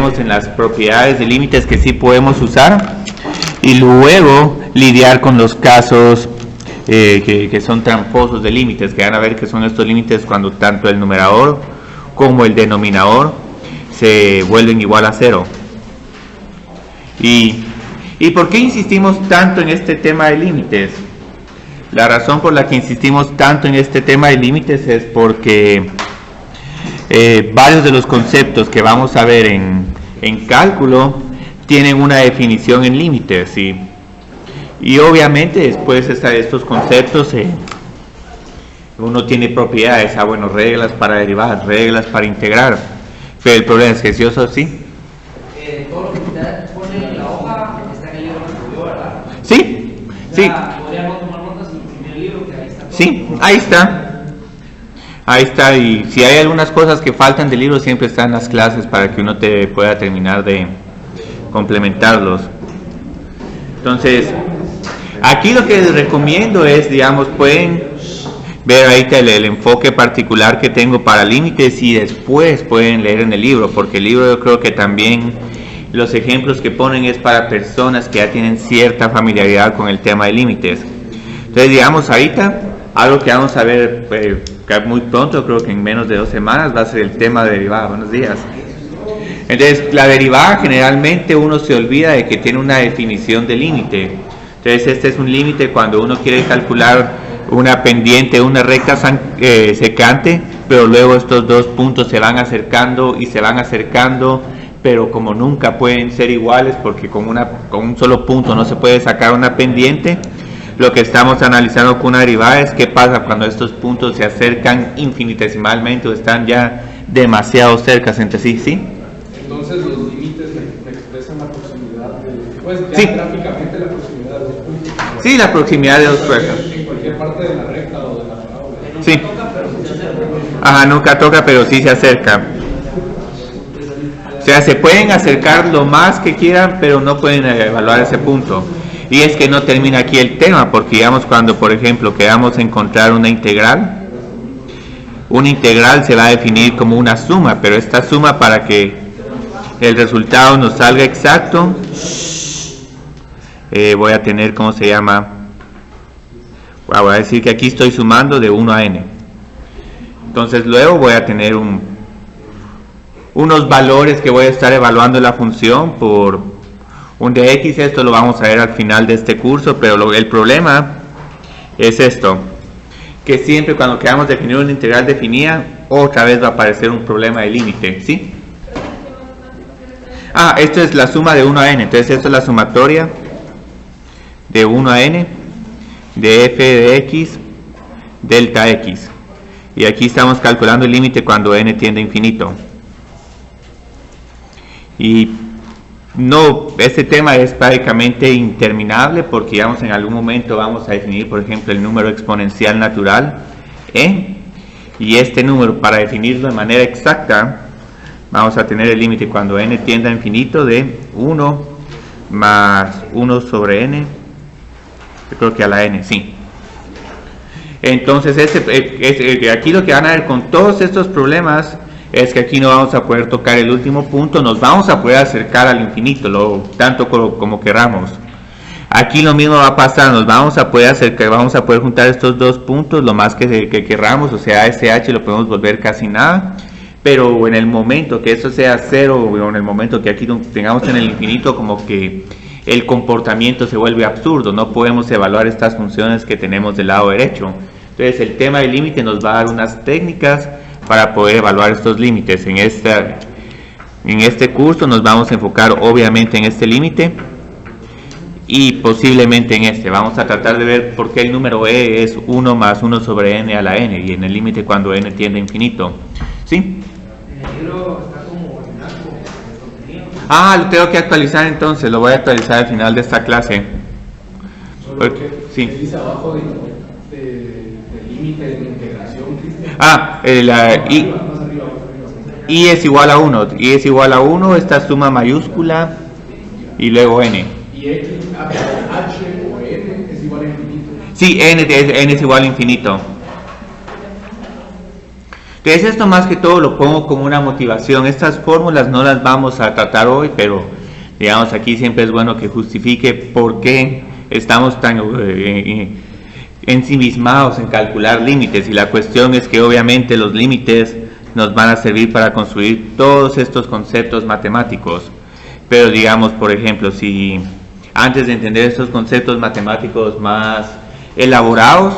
concentremos en las propiedades de límites que sí podemos usar y luego lidiar con los casos que son tramposos de límites, que van a ver que son estos límites cuando tanto el numerador como el denominador se vuelven igual a 0. ¿Y por qué insistimos tanto en este tema de límites? La razón por la que insistimos tanto en este tema de límites es porque varios de los conceptos que vamos a ver en cálculo tienen una definición en límites, ¿sí? Y obviamente después de estos conceptos uno tiene propiedades, bueno, reglas para derivar, reglas para integrar, pero el problema es que si eso sí. Todo lo que usted pone en la hoja está en el libro que estudió, ¿verdad? Sí, sí. Podríamos tomar notas en el libro que ahí está. Sí, ahí está. Ahí está, y si hay algunas cosas que faltan del libro siempre están en las clases para que uno te pueda terminar de complementarlos. Entonces, aquí lo que les recomiendo es, digamos, pueden ver ahí el enfoque particular que tengo para límites y después pueden leer en el libro, porque el libro yo creo que también los ejemplos que ponen es para personas que ya tienen cierta familiaridad con el tema de límites. Entonces, digamos, ahorita algo que vamos a ver muy pronto, creo que en menos de 2 semanas, va a ser el tema de derivada. Buenos días. Entonces, la derivada generalmente uno se olvida de que tiene una definición de límite. Entonces, este es un límite cuando uno quiere calcular una pendiente, una recta secante, pero luego estos dos puntos se van acercando y se van acercando, pero como nunca pueden ser iguales porque con un solo punto no se puede sacar una pendiente, lo que estamos analizando con una derivada es qué pasa cuando estos puntos se acercan infinitesimalmente o están ya demasiado cerca entre sí, ¿sí? Entonces los límites me expresan la proximidad pues ya sí. Gráficamente la proximidad de dos puntos. Sí, la proximidad de dos puertas. En cualquier parte de la recta o de la parábola. Sí. Ajá, nunca toca, pero sí se acerca. O sea, se pueden acercar lo más que quieran, pero no pueden evaluar ese punto. Y es que no termina aquí el tema, porque digamos cuando, por ejemplo, queramos encontrar una integral se va a definir como una suma, pero esta suma para que el resultado nos salga exacto, voy a tener, ¿cómo se llama? Voy a decir que aquí estoy sumando de 1 a n. Entonces luego voy a tener unos valores que voy a estar evaluando la función por un de x. Esto lo vamos a ver al final de este curso, pero el problema es esto, que siempre cuando queramos definir una integral definida, otra vez va a aparecer un problema de límite, ¿sí? Esto es la suma de 1 a n, entonces esto es la sumatoria de 1 a n de f de x delta x, y aquí estamos calculando el límite cuando n tiende a infinito. Y no, este tema es prácticamente interminable porque digamos en algún momento vamos a definir, por ejemplo, el número exponencial natural y este número, para definirlo de manera exacta, vamos a tener el límite cuando n tiende a infinito de 1 más 1 sobre n, yo creo que a la n, sí. Entonces aquí lo que van a ver con todos estos problemas es que aquí no vamos a poder tocar el último punto, nos vamos a poder acercar al infinito, tanto como queramos. Aquí lo mismo va a pasar, nos vamos a poder acercar, vamos a poder juntar estos dos puntos lo más que queramos, o sea, SH lo podemos volver casi nada, pero en el momento que eso sea 0, o en el momento que aquí tengamos en el infinito, como que el comportamiento se vuelve absurdo, no podemos evaluar estas funciones que tenemos del lado derecho. Entonces el tema del límite nos va a dar unas técnicas para poder evaluar estos límites. En este curso nos vamos a enfocar obviamente en este límite y posiblemente en este. Vamos a tratar de ver por qué el número e es 1 más 1 sobre n a la n y en el límite cuando n tiende a infinito. ¿Sí? En el libro está como en blanco. Lo tengo que actualizar entonces, lo voy a actualizar al final de esta clase. Sí. Dice abajo de límite de integración. I es igual a 1, I es igual a 1, esta suma mayúscula y luego n. ¿Y H o n es igual a infinito? Sí, n es igual a infinito. Entonces esto más que todo lo pongo como una motivación. Estas fórmulas no las vamos a tratar hoy, pero digamos aquí siempre es bueno que justifique por qué estamos tan ensimismados en calcular límites, y la cuestión es que obviamente los límites nos van a servir para construir todos estos conceptos matemáticos. Pero digamos, por ejemplo, si antes de entender estos conceptos matemáticos más elaborados,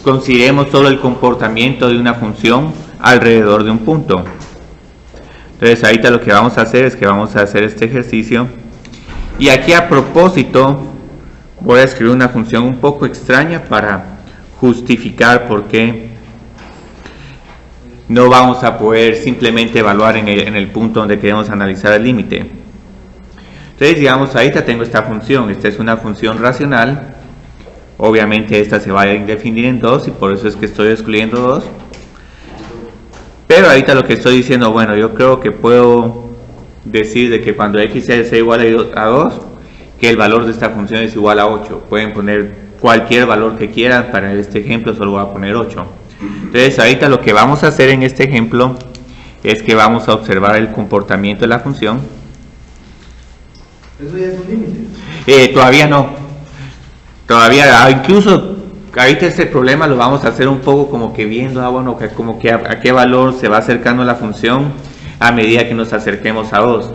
consideremos solo el comportamiento de una función alrededor de un punto. Entonces ahorita lo que vamos a hacer es que vamos a hacer este ejercicio, y aquí a propósito voy a escribir una función un poco extraña para justificar por qué no vamos a poder simplemente evaluar en el punto donde queremos analizar el límite. Entonces digamos, ahorita tengo esta función, esta es una función racional, obviamente esta se va a definir en 2 y por eso es que estoy excluyendo 2, pero ahorita lo que estoy diciendo, bueno, yo creo que puedo decir de que cuando x sea igual a 2, que el valor de esta función es igual a 8. Pueden poner cualquier valor que quieran, para este ejemplo solo voy a poner 8. Entonces ahorita lo que vamos a hacer en este ejemplo es que vamos a observar el comportamiento de la función. ¿Eso ya es un límite? Todavía no. Todavía, incluso ahorita este problema lo vamos a hacer un poco como que viendo, bueno, como que a qué valor se va acercando la función a medida que nos acerquemos a 2.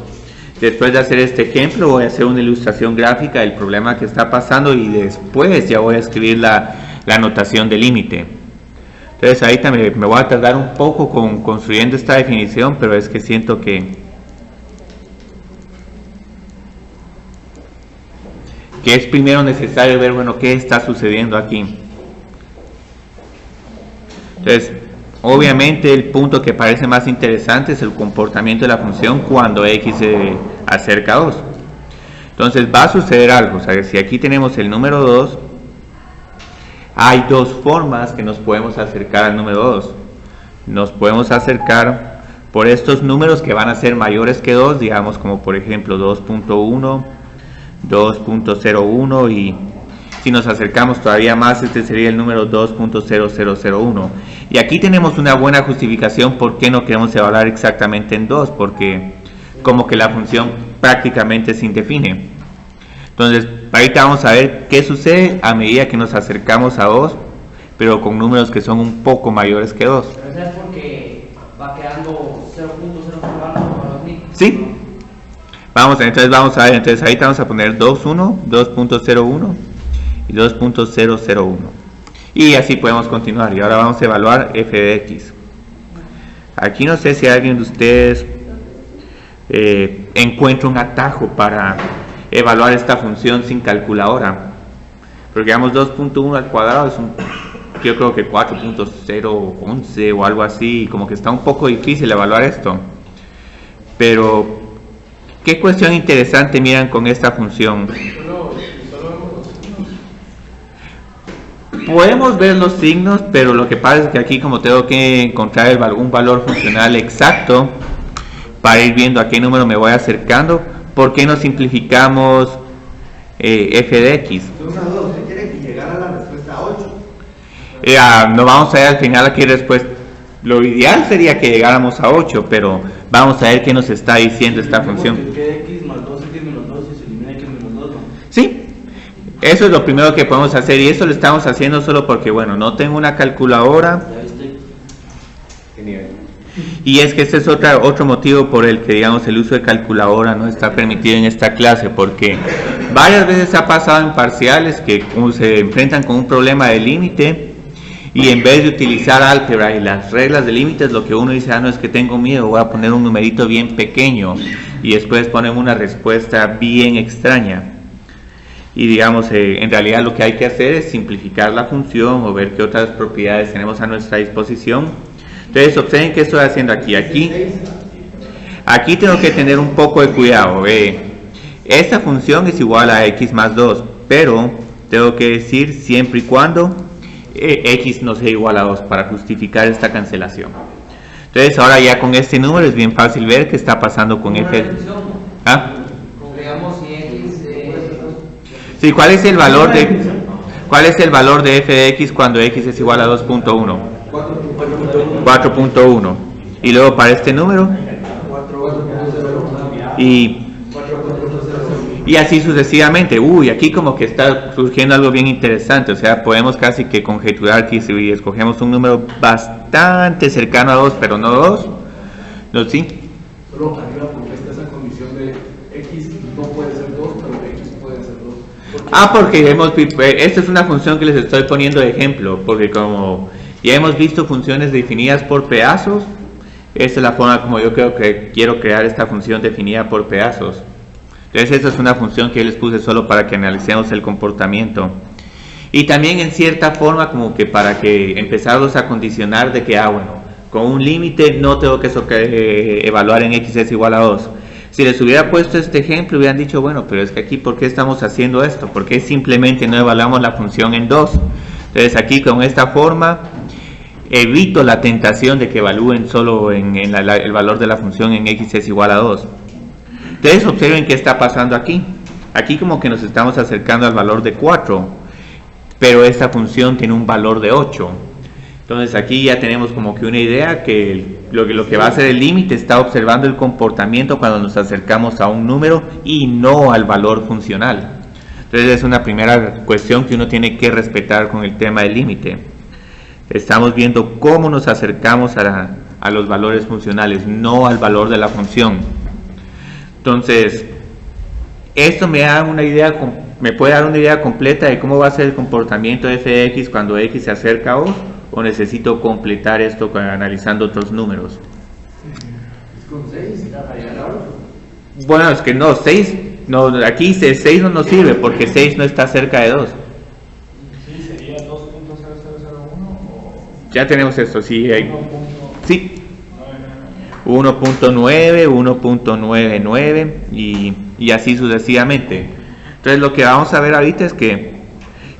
Después de hacer este ejemplo voy a hacer una ilustración gráfica del problema que está pasando, y después ya voy a escribir la notación de límite. Entonces ahorita me voy a tardar un poco construyendo esta definición, pero es que siento que es primero necesario ver, bueno, qué está sucediendo aquí. Entonces, obviamente el punto que parece más interesante es el comportamiento de la función cuando x se acerca a 2. Entonces va a suceder algo, o sea, si aquí tenemos el número 2, hay dos formas que nos podemos acercar al número 2. Nos podemos acercar por estos números que van a ser mayores que 2, digamos como por ejemplo 2.1, 2.01, y si nos acercamos todavía más, este sería el número 2.0001. Y aquí tenemos una buena justificación por qué no queremos evaluar exactamente en 2, porque como que la función prácticamente se indefine. Entonces ahorita vamos a ver qué sucede a medida que nos acercamos a 2, pero con números que son un poco mayores que 2. ¿Pero eso es porque va quedando 0.001? Sí. Entonces vamos a ver, entonces ahorita vamos a poner 2.1, 2.01 y 2.001, y así podemos continuar. Y ahora vamos a evaluar f de x. Aquí no sé si alguien de ustedes encuentra un atajo para evaluar esta función sin calculadora, porque digamos 2.1 al cuadrado es yo creo que 4.011 o algo así, como que está un poco difícil evaluar esto. Pero qué cuestión interesante miran con esta función. Podemos ver los signos, pero lo que pasa es que aquí, como tengo que encontrar un valor funcional exacto para ir viendo a qué número me voy acercando, ¿por qué no simplificamos f de x? Se quiere que llegara a la respuesta 8. No vamos a ver al final aquí después. Lo ideal sería que llegáramos a 8, pero vamos a ver qué nos está diciendo esta función. Que x más 2 es menos 2 y se elimina x menos 2, ¿no? Sí, eso es lo primero que podemos hacer, y eso lo estamos haciendo solo porque, bueno, no tengo una calculadora. ¿Ya viste? Genial. Y es que este es otro motivo por el que, digamos, el uso de calculadora no está permitido en esta clase, porque varias veces ha pasado en parciales que se enfrentan con un problema de límite, y en vez de utilizar álgebra y las reglas de límites, lo que uno dice, no, es que tengo miedo, voy a poner un numerito bien pequeño, y después ponen una respuesta bien extraña. Y digamos, en realidad lo que hay que hacer es simplificar la función o ver qué otras propiedades tenemos a nuestra disposición. Entonces observen qué estoy haciendo aquí. Aquí tengo que tener un poco de cuidado. Esta función es igual a x más 2, pero tengo que decir siempre y cuando x no sea igual a 2 para justificar esta cancelación. Entonces ahora ya con este número es bien fácil ver qué está pasando con f. ¿Ah? Digamos si x Sí, ¿cuál es el valor de f de x cuando x es igual a 2.1? 4.1. 4.1. Y luego para este número, y así sucesivamente. Uy, aquí como que está surgiendo algo bien interesante. O sea, podemos casi que conjeturar que si escogemos un número bastante cercano a 2, pero no 2, ¿no? ¿Sí? Solo arriba porque está esa condición de X no puede ser 2, pero X puede ser 2. Porque esta es una función que les estoy poniendo de ejemplo, porque como ya hemos visto funciones definidas por pedazos, esta es la forma como yo creo que quiero crear esta función definida por pedazos. Entonces esta es una función que yo les puse solo para que analicemos el comportamiento. Y también en cierta forma como que para que empezarlos a condicionar de que, bueno, con un límite no tengo que evaluar en x es igual a 2. Si les hubiera puesto este ejemplo, hubieran dicho, bueno, pero es que aquí, ¿por qué estamos haciendo esto? ¿Por qué simplemente no evaluamos la función en 2? Entonces aquí con esta forma evito la tentación de que evalúen solo el valor de la función en x es igual a 2. Entonces observen qué está pasando aquí. Aquí como que nos estamos acercando al valor de 4, pero esta función tiene un valor de 8. Entonces aquí ya tenemos como que una idea que lo que va a hacer el límite está observando el comportamiento cuando nos acercamos a un número y no al valor funcional. Entonces es una primera cuestión que uno tiene que respetar con el tema del límite. Estamos viendo cómo nos acercamos a los valores funcionales, no al valor de la función. Entonces, esto me puede dar una idea completa de cómo va a ser el comportamiento de f de x cuando x se acerca a 2, o necesito completar esto analizando otros números. Con 6, para llegar a 8. Bueno, es que no, 6, no, aquí 6 no nos sirve porque 6 no está cerca de 2. Sí, sería 2.0001 o... Ya tenemos esto, sí. Sí. 1.9, 1.99 y así sucesivamente. Entonces lo que vamos a ver ahorita es que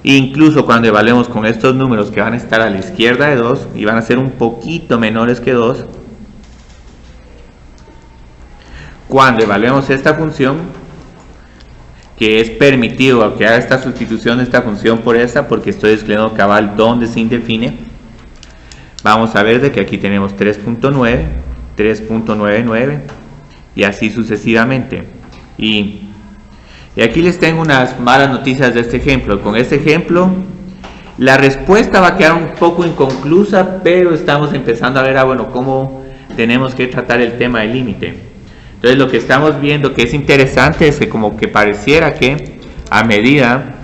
incluso cuando evaluemos con estos números que van a estar a la izquierda de 2 y van a ser un poquito menores que 2, cuando evaluemos esta función, que es permitido que haga esta sustitución de esta función por esta, porque estoy escribiendo cabal donde se indefine, vamos a ver de que aquí tenemos 3.9, 3.99 y así sucesivamente. Y aquí les tengo unas malas noticias de este ejemplo. Con este ejemplo la respuesta va a quedar un poco inconclusa, pero estamos empezando a ver bueno, cómo tenemos que tratar el tema del límite. Entonces lo que estamos viendo que es interesante es que como que pareciera que a medida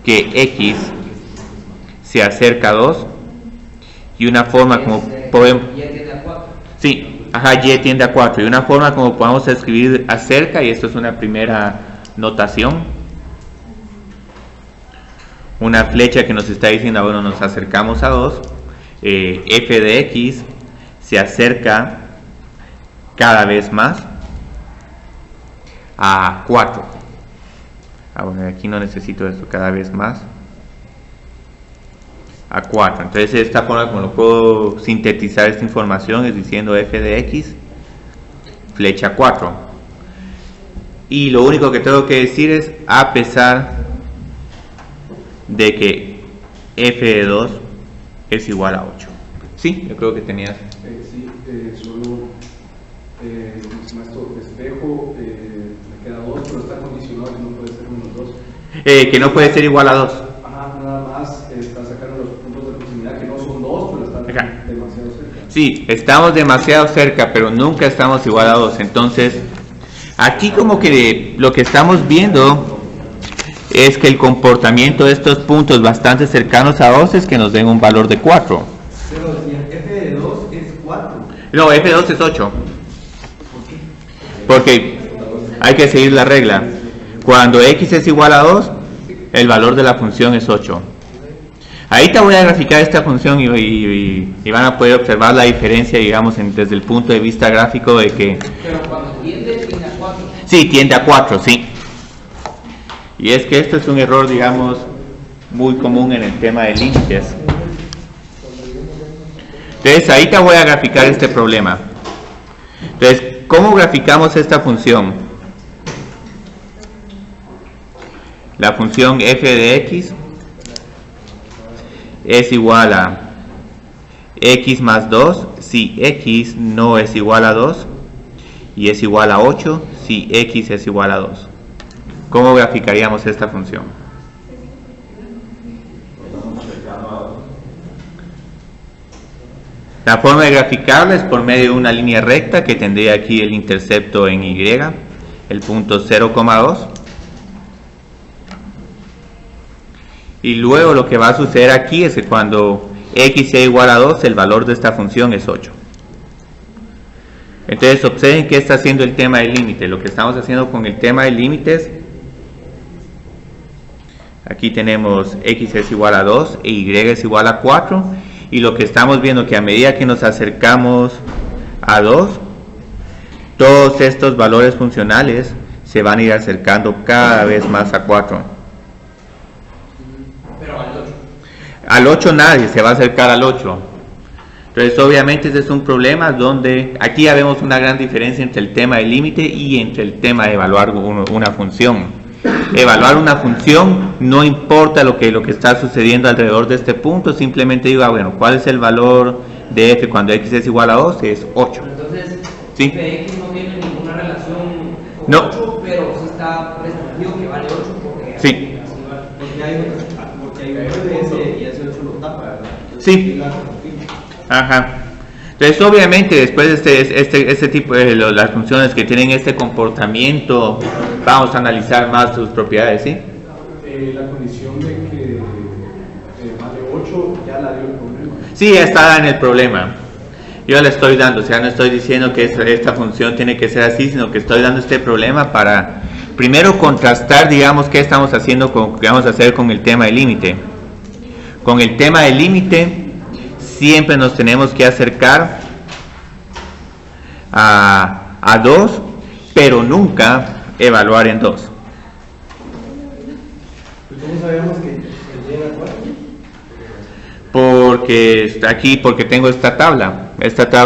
que x se acerca a 2, y una forma como podemos... Sí, y tiende a 4. Y una forma como podemos escribir acerca, y esto es una primera notación, una flecha que nos está diciendo, bueno, nos acercamos a 2, f de x se acerca cada vez más a 4. Bueno, aquí no necesito esto, cada vez más a 4. Entonces de esta forma como lo puedo sintetizar esta información es diciendo f de x flecha 4, y lo único que tengo que decir es a pesar de que f de 2 es igual a 8. Sí, yo creo que tenías solo maestro espejo me queda 2, pero está condicionado que no puede ser menos 2, que no puede ser igual a 2. Nada más está sacando los puntos de proximidad que no son 2, pero están demasiado cerca. Sí, estamos demasiado cerca, pero nunca estamos igual a 2. Entonces, aquí como que lo que estamos viendo es que el comportamiento de estos puntos bastante cercanos a 2 es que nos den un valor de 4. Pero si el f de 2 es 4. No, f de 2 es 8. Porque hay que seguir la regla. Cuando x es igual a 2, el valor de la función es 8. Ahí te voy a graficar esta función y van a poder observar la diferencia, digamos, desde el punto de vista gráfico de que... Pero cuando tiende a 4. Sí, tiende a 4, sí. Y es que esto es un error, digamos, muy común en el tema de límites. Entonces, ahí te voy a graficar este problema. Entonces, ¿cómo graficamos esta función? La función f de x es igual a x más 2 si x no es igual a 2 y es igual a 8 si x es igual a 2. ¿Cómo graficaríamos esta función? La forma de graficarla es por medio de una línea recta que tendría aquí el intercepto en y, el punto 0,2. Y luego lo que va a suceder aquí es que cuando x sea igual a 2, el valor de esta función es 8. Entonces observen qué está haciendo el tema del límite. Lo que estamos haciendo con el tema de límites, aquí tenemos x es igual a 2 e y es igual a 4, y lo que estamos viendo que a medida que nos acercamos a 2, todos estos valores funcionales se van a ir acercando cada vez más a 4. Al 8 nadie se va a acercar al 8. Entonces obviamente ese es un problema donde aquí ya vemos una gran diferencia entre el tema del límite y entre el tema de evaluar una función. Evaluar una función no importa lo que está sucediendo alrededor de este punto, simplemente digo, bueno, ¿cuál es el valor de f cuando x es igual a 2? Es 8. Entonces, ¿sí? f de x no tiene ninguna relación con no. 8, pero sí está restringido que vale 8 porque sí. Porque hay un de ese y ese 8 lo tapa, ¿verdad? Entonces, sí. Ajá. Entonces obviamente después este tipo de las funciones que tienen este comportamiento, vamos a analizar más sus propiedades, ¿sí? La condición de que vale 8 ya la dio el problema. Sí, ya está en el problema. Yo le estoy dando, o sea, no estoy diciendo que esta función tiene que ser así, sino que estoy dando este problema para primero contrastar, digamos, qué estamos haciendo, qué vamos a hacer con el tema del límite. Con el tema del límite siempre nos tenemos que acercar a 2, pero nunca evaluar en 2. ¿Cómo sabemos que llega a 4? Porque tengo esta tabla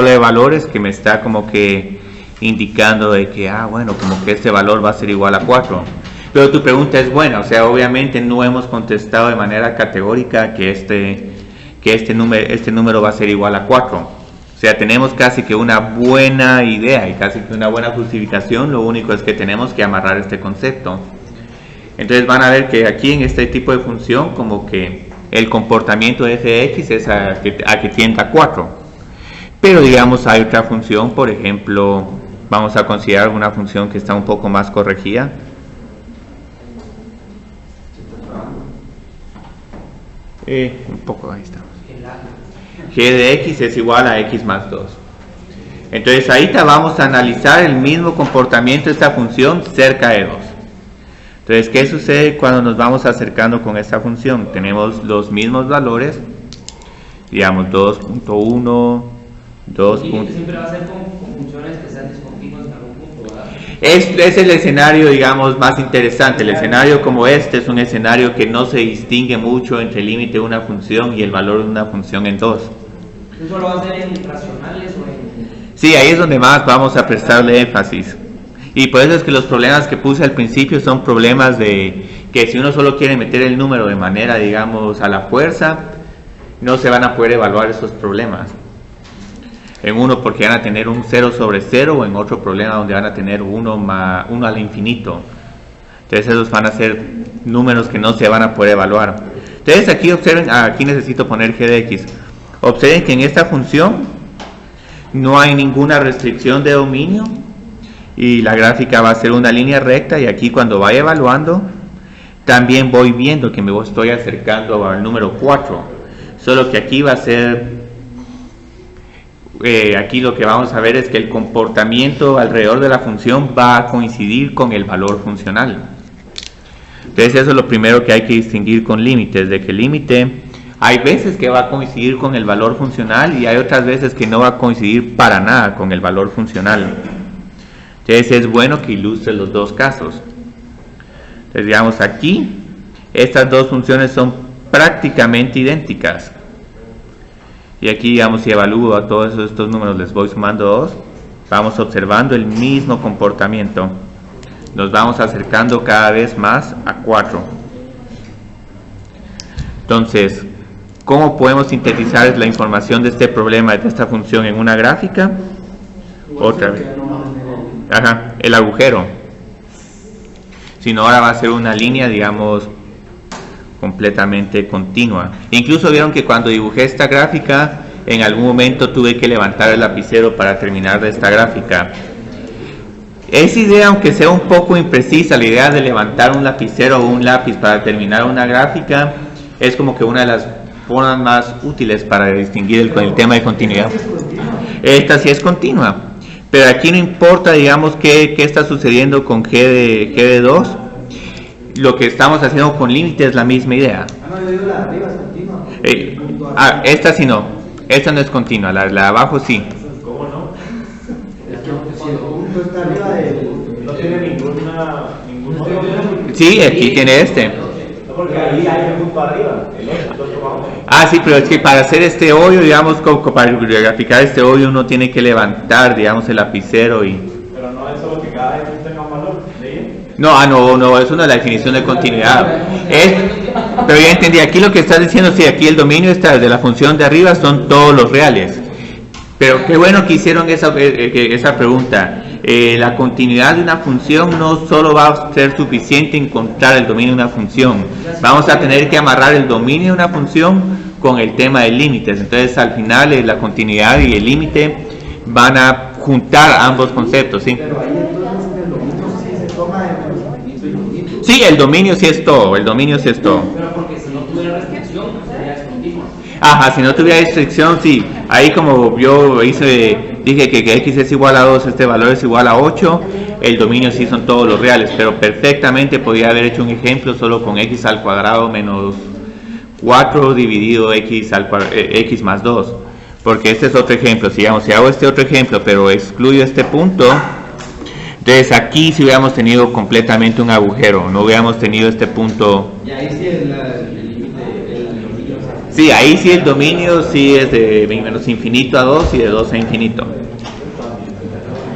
de valores que me está como que indicando de que, bueno, como que este valor va a ser igual a 4. Pero tu pregunta es buena, o sea, obviamente no hemos contestado de manera categórica que este número va a ser igual a 4. O sea, tenemos casi que una buena idea y casi que una buena justificación, lo único es que tenemos que amarrar este concepto. Entonces van a ver que aquí en este tipo de función como que el comportamiento de f de x es a que tienda a 4. Pero digamos hay otra función, por ejemplo, vamos a considerar una función que está un poco más corregida. Un poco, ahí está. G de x es igual a x más 2. Entonces ahorita vamos a analizar el mismo comportamiento de esta función cerca de 2. Entonces, ¿qué sucede cuando nos vamos acercando con esta función? Tenemos los mismos valores, digamos 2.1, 2. Siempre va a ser con funciones que sean discontinuas en algún punto, ¿verdad? Es el escenario, digamos, más interesante. El escenario como este es un escenario que no se distingue mucho entre el límite de una función y el valor de una función en 2. ¿Eso lo va a hacer en racionales o en...? Sí, ahí es donde más vamos a prestarle énfasis. Y por eso es que los problemas que puse al principio son problemas de que si uno solo quiere meter el número de manera, digamos, a la fuerza, no se van a poder evaluar esos problemas. En uno porque van a tener un 0 sobre 0 o en otro problema donde van a tener 1 al infinito. Entonces esos van a ser números que no se van a poder evaluar. Entonces aquí observen, aquí necesito poner g de x. Observen que en esta función no hay ninguna restricción de dominio y la gráfica va a ser una línea recta, y aquí cuando vaya evaluando también voy viendo que me estoy acercando al número 4, solo que aquí va a ser aquí lo que vamos a ver es que el comportamiento alrededor de la función va a coincidir con el valor funcional. Entonces eso es lo primero que hay que distinguir con límites, de que el límite hay veces que va a coincidir con el valor funcional y hay otras veces que no va a coincidir para nada con el valor funcional. Entonces es bueno que ilustre los dos casos. Entonces digamos aquí, estas dos funciones son prácticamente idénticas. Y aquí digamos si evalúo a todos estos números, les voy sumando 2, vamos observando el mismo comportamiento. Nos vamos acercando cada vez más a 4. Entonces, ¿Cómo podemos sintetizar la información de este problema, de esta función en una gráfica? Otra vez. Ajá, el agujero. Si no, ahora va a ser una línea, digamos, completamente continua. Incluso vieron que cuando dibujé esta gráfica, en algún momento tuve que levantar el lapicero para terminar de esta gráfica. Esa idea, aunque sea un poco imprecisa, la idea de levantar un lapicero o un lápiz para terminar una gráfica, es como que una de las formas más útiles para distinguir el tema de continuidad. Esta sí es continua, pero aquí no importa, digamos, qué está sucediendo con G de 2. Lo que estamos haciendo con límite es la misma idea. Esta sí no, esta no es continua, la de abajo sí. ¿Cómo no? Si el punto está arriba no tiene ningún modo. Sí, aquí tiene este. Porque ahí hay un punto arriba, el otro abajo. Sí, pero es que para hacer este hoyo, digamos, para graficar este hoyo, uno tiene que levantar, digamos, el lapicero y... Pero no es solo que cada X tenga un valor, ¿sí? No, eso no es la definición de continuidad. Pero ya entendí, aquí lo que estás diciendo, sí, aquí el dominio está de la función de arriba, son todos los reales. Pero qué bueno que hicieron esa pregunta. La continuidad de una función no solo va a ser suficiente encontrar el dominio de una función. Vamos a tener que amarrar el dominio de una función con el tema de límites. Entonces, al final, la continuidad y el límite van a juntar ambos conceptos, ¿sí? Pero ahí entonces el dominio sí se toma en infinito y infinito. Sí, el dominio sí es todo, el dominio sí es todo. Pero porque si no tuviera restricción, sería discontinuo. Ajá, si no tuviera restricción, sí. Ahí como yo dije que x es igual a 2, este valor es igual a 8, el dominio sí son todos los reales, pero perfectamente podría haber hecho un ejemplo solo con x al cuadrado menos 4 dividido x más 2. Porque este es otro ejemplo. Si hago este otro ejemplo, pero excluyo este punto, entonces aquí sí hubiéramos tenido completamente un agujero, no hubiéramos tenido este punto. Y ahí sí es el límite, el dominio. Sí, ahí sí el dominio sí es de menos infinito a 2 y de 2 a infinito.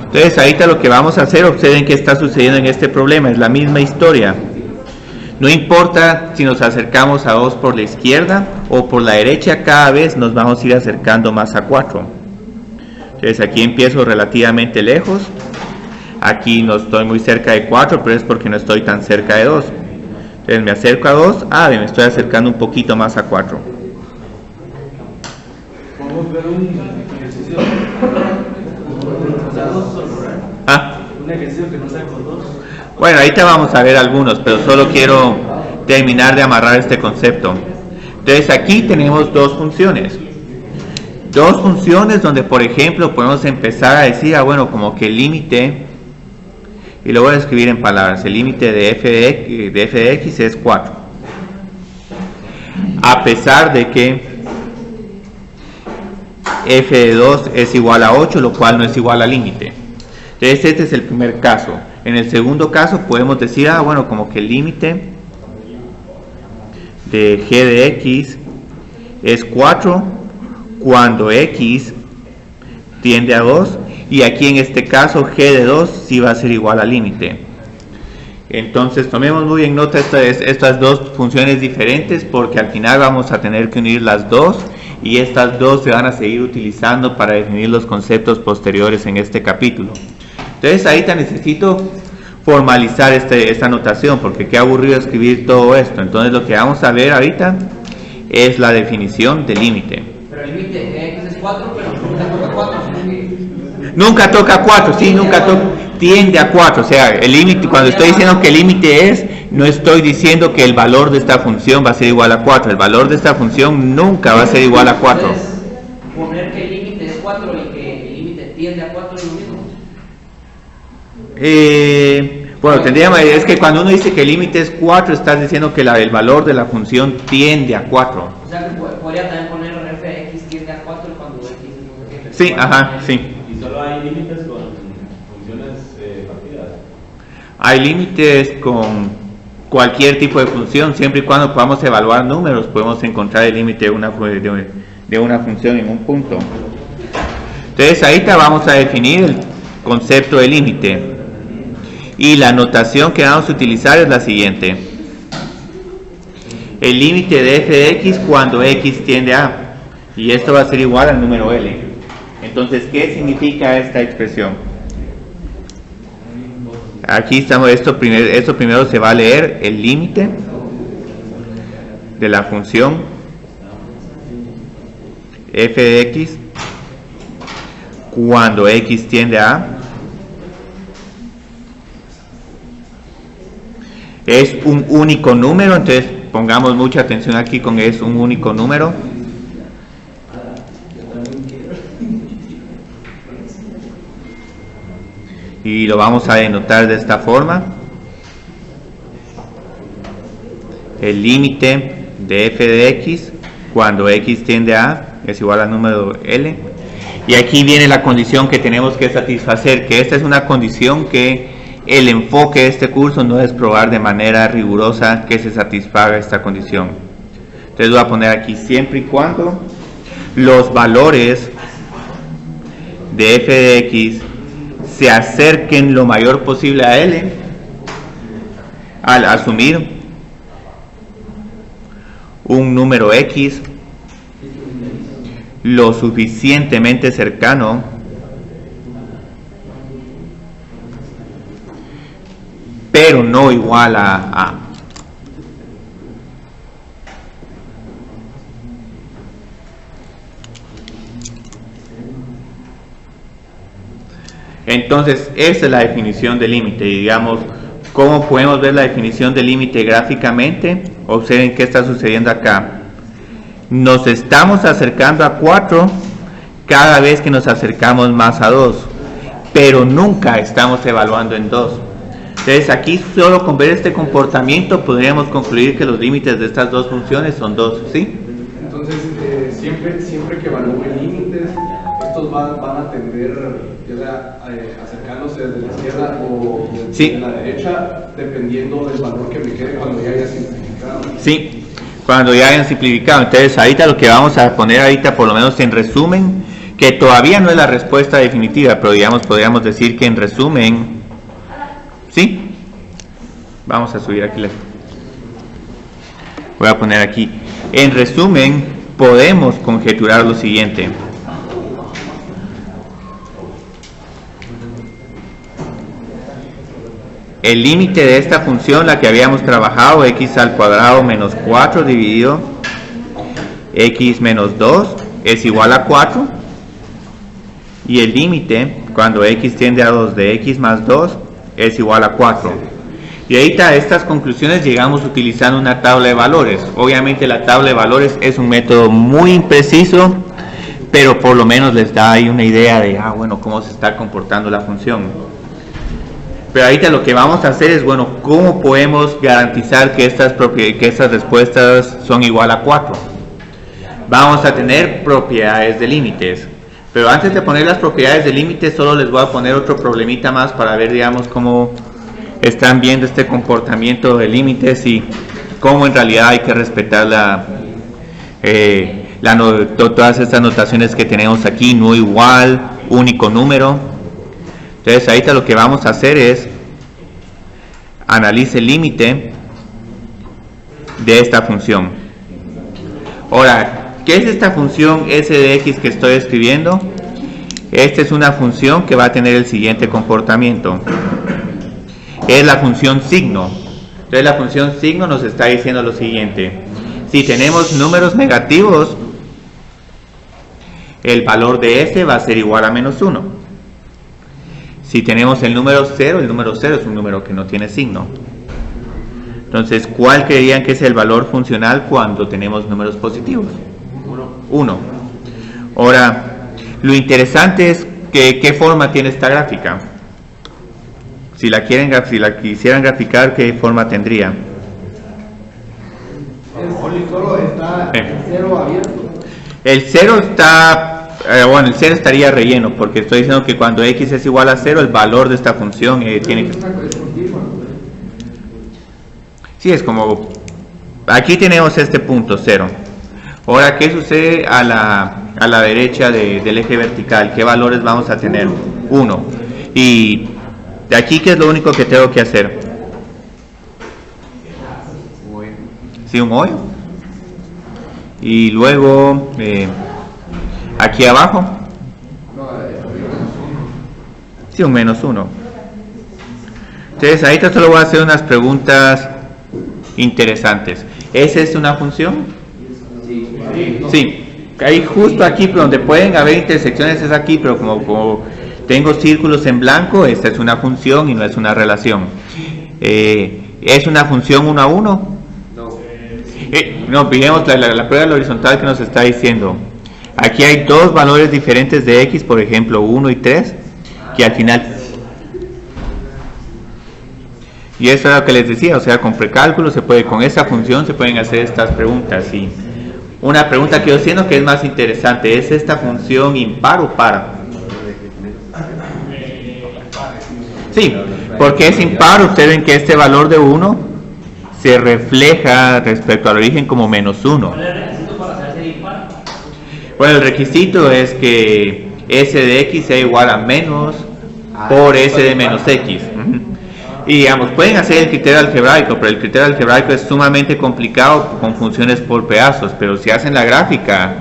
Entonces ahorita lo que vamos a hacer, observen qué está sucediendo en este problema, es la misma historia. No importa si nos acercamos a 2 por la izquierda o por la derecha, cada vez nos vamos a ir acercando más a 4. Entonces aquí empiezo relativamente lejos. Aquí no estoy muy cerca de 4, pero es porque no estoy tan cerca de 2. Entonces me acerco a 2, me estoy acercando un poquito más a 4. Podemos ver un ejercicio. Un ejercicio que no sea con 2. Bueno, ahorita vamos a ver algunos, pero solo quiero terminar de amarrar este concepto. Entonces aquí tenemos dos funciones. Dos funciones donde, por ejemplo, podemos empezar a decir, bueno, como que el límite, y lo voy a escribir en palabras, el límite de f de x es 4. A pesar de que f de 2 es igual a 8, lo cual no es igual al límite. Entonces este es el primer caso. En el segundo caso podemos decir, bueno, como que el límite de g de x es 4 cuando x tiende a 2, y aquí en este caso g de 2 sí va a ser igual al límite. Entonces tomemos muy en nota estas dos funciones diferentes, porque al final vamos a tener que unir las dos, y estas dos se van a seguir utilizando para definir los conceptos posteriores en este capítulo. Entonces ahorita necesito formalizar esta notación, porque qué aburrido escribir todo esto. Entonces lo que vamos a ver ahorita es la definición de límite. Pero el límite de x es 4, pero nunca toca 4. Nunca toca 4, sí, nunca toca, tiende a 4. O sea, el límite, cuando estoy diciendo que el límite es, no estoy diciendo que el valor de esta función va a ser igual a 4. El valor de esta función nunca va a ser igual a 4. Poner que el límite es 4 y que el límite tiende a 4 es lo mismo. Bueno, es que cuando uno dice que el límite es 4, estás diciendo que el valor de la función tiende a 4. O sea que podría también poner f de x tiende a 4 cuando x es sí, ajá, sí. ¿Y solo hay límites con funciones partidas? Hay límites con cualquier tipo de función, siempre y cuando podamos evaluar números, podemos encontrar el límite de una función en un punto. Entonces ahorita vamos a definir el concepto de límite. Y la notación que vamos a utilizar es la siguiente. el límite de f de x cuando x tiende a, y esto va a ser igual al número L. Entonces, ¿qué significa esta expresión? Aquí estamos, esto primero se va a leer el límite de la función f de x cuando x tiende a, es un único número, entonces pongamos mucha atención aquí con es un único número. Y lo vamos a denotar de esta forma. El límite de f de x cuando x tiende a es igual al número L. Y aquí viene la condición que tenemos que satisfacer, que esta es una condición que el enfoque de este curso no es probar de manera rigurosa que se satisfaga esta condición. Entonces voy a poner aquí siempre y cuando los valores de f de x se acerquen lo mayor posible a L, al asumir un número x lo suficientemente cercano pero no igual a. Entonces, esa es la definición de límite. Digamos, ¿cómo podemos ver la definición de límite gráficamente? Observen qué está sucediendo acá. Nos estamos acercando a 4 cada vez que nos acercamos más a 2, pero nunca estamos evaluando en 2. Entonces, aquí solo con ver este comportamiento podríamos concluir que los límites de estas dos funciones son 2, ¿sí? Entonces, siempre que evalúen límites, estos van a tender ya sea acercándose desde la izquierda o desde la derecha, dependiendo del valor que me quede cuando ya haya simplificado. Sí, cuando ya hayan simplificado. Entonces, ahorita lo que vamos a poner ahorita, por lo menos en resumen, que todavía no es la respuesta definitiva, pero digamos, podríamos decir que en resumen, ¿sí? Vamos a subir aquí. Voy a poner aquí. En resumen, podemos conjeturar lo siguiente. El límite de esta función, la que habíamos trabajado, x al cuadrado menos 4 dividido x menos 2, es igual a 4. Y el límite, cuando x tiende a 2 de x más 2, es igual a 4. Y ahorita a estas conclusiones llegamos utilizando una tabla de valores. Obviamente la tabla de valores es un método muy impreciso, pero por lo menos les da ahí una idea de, bueno, cómo se está comportando la función. Pero ahorita lo que vamos a hacer es, bueno, ¿cómo podemos garantizar que estas respuestas son igual a 4? Vamos a tener propiedades de límites. Pero antes de poner las propiedades de límites, solo les voy a poner otro problemita más para ver, digamos, cómo están viendo este comportamiento de límites y cómo en realidad hay que respetar todas estas notaciones que tenemos aquí, no igual, único número. Entonces ahorita lo que vamos a hacer es analice el límite de esta función. Ahora, ¿qué es esta función s de x que estoy escribiendo? Esta es una función que va a tener el siguiente comportamiento. Es la función signo. Entonces la función signo nos está diciendo lo siguiente. Si tenemos números negativos, el valor de s va a ser igual a menos 1. Si tenemos el número 0 es un número que no tiene signo. Entonces, ¿cuál creerían que es el valor funcional cuando tenemos números positivos? 1. Ahora, lo interesante es que qué forma tiene esta gráfica. Si la quisieran graficar, ¿qué forma tendría? Solo está el 0 abierto. El 0 está... el 0 estaría relleno, porque estoy diciendo que cuando x es igual a 0, el valor de esta función tiene que... Sí, es como... Aquí tenemos este punto 0. Ahora, ¿qué sucede a la derecha del eje vertical? ¿Qué valores vamos a tener? 1. Y de aquí, ¿qué es lo único que tengo que hacer? sí, un hoyo. Y luego aquí abajo, sí, un menos 1. Entonces ahorita solo voy a hacer unas preguntas interesantes. ¿Esa es una función? Sí. Ahí justo aquí donde pueden haber intersecciones es aquí, pero como tengo círculos en blanco, esta es una función y no es una relación. ¿Es una función 1 a 1? No, miremos la prueba de la horizontal que nos está diciendo. Aquí hay dos valores diferentes de x, por ejemplo 1 y 3, que al final... Y eso es lo que les decía, o sea, con precálculo se puede, con esa función se pueden hacer estas preguntas. Y una pregunta que yo siento que es más interesante, ¿es esta función impar o par? Sí, porque es impar. Ustedes ven que este valor de 1 se refleja respecto al origen como menos 1. ¿Cuál es el requisito para saber si es impar? Bueno, el requisito es que s de x sea igual a menos por s de menos x. Y digamos, pueden hacer el criterio algebraico, pero el criterio algebraico es sumamente complicado con funciones por pedazos. Pero si hacen la gráfica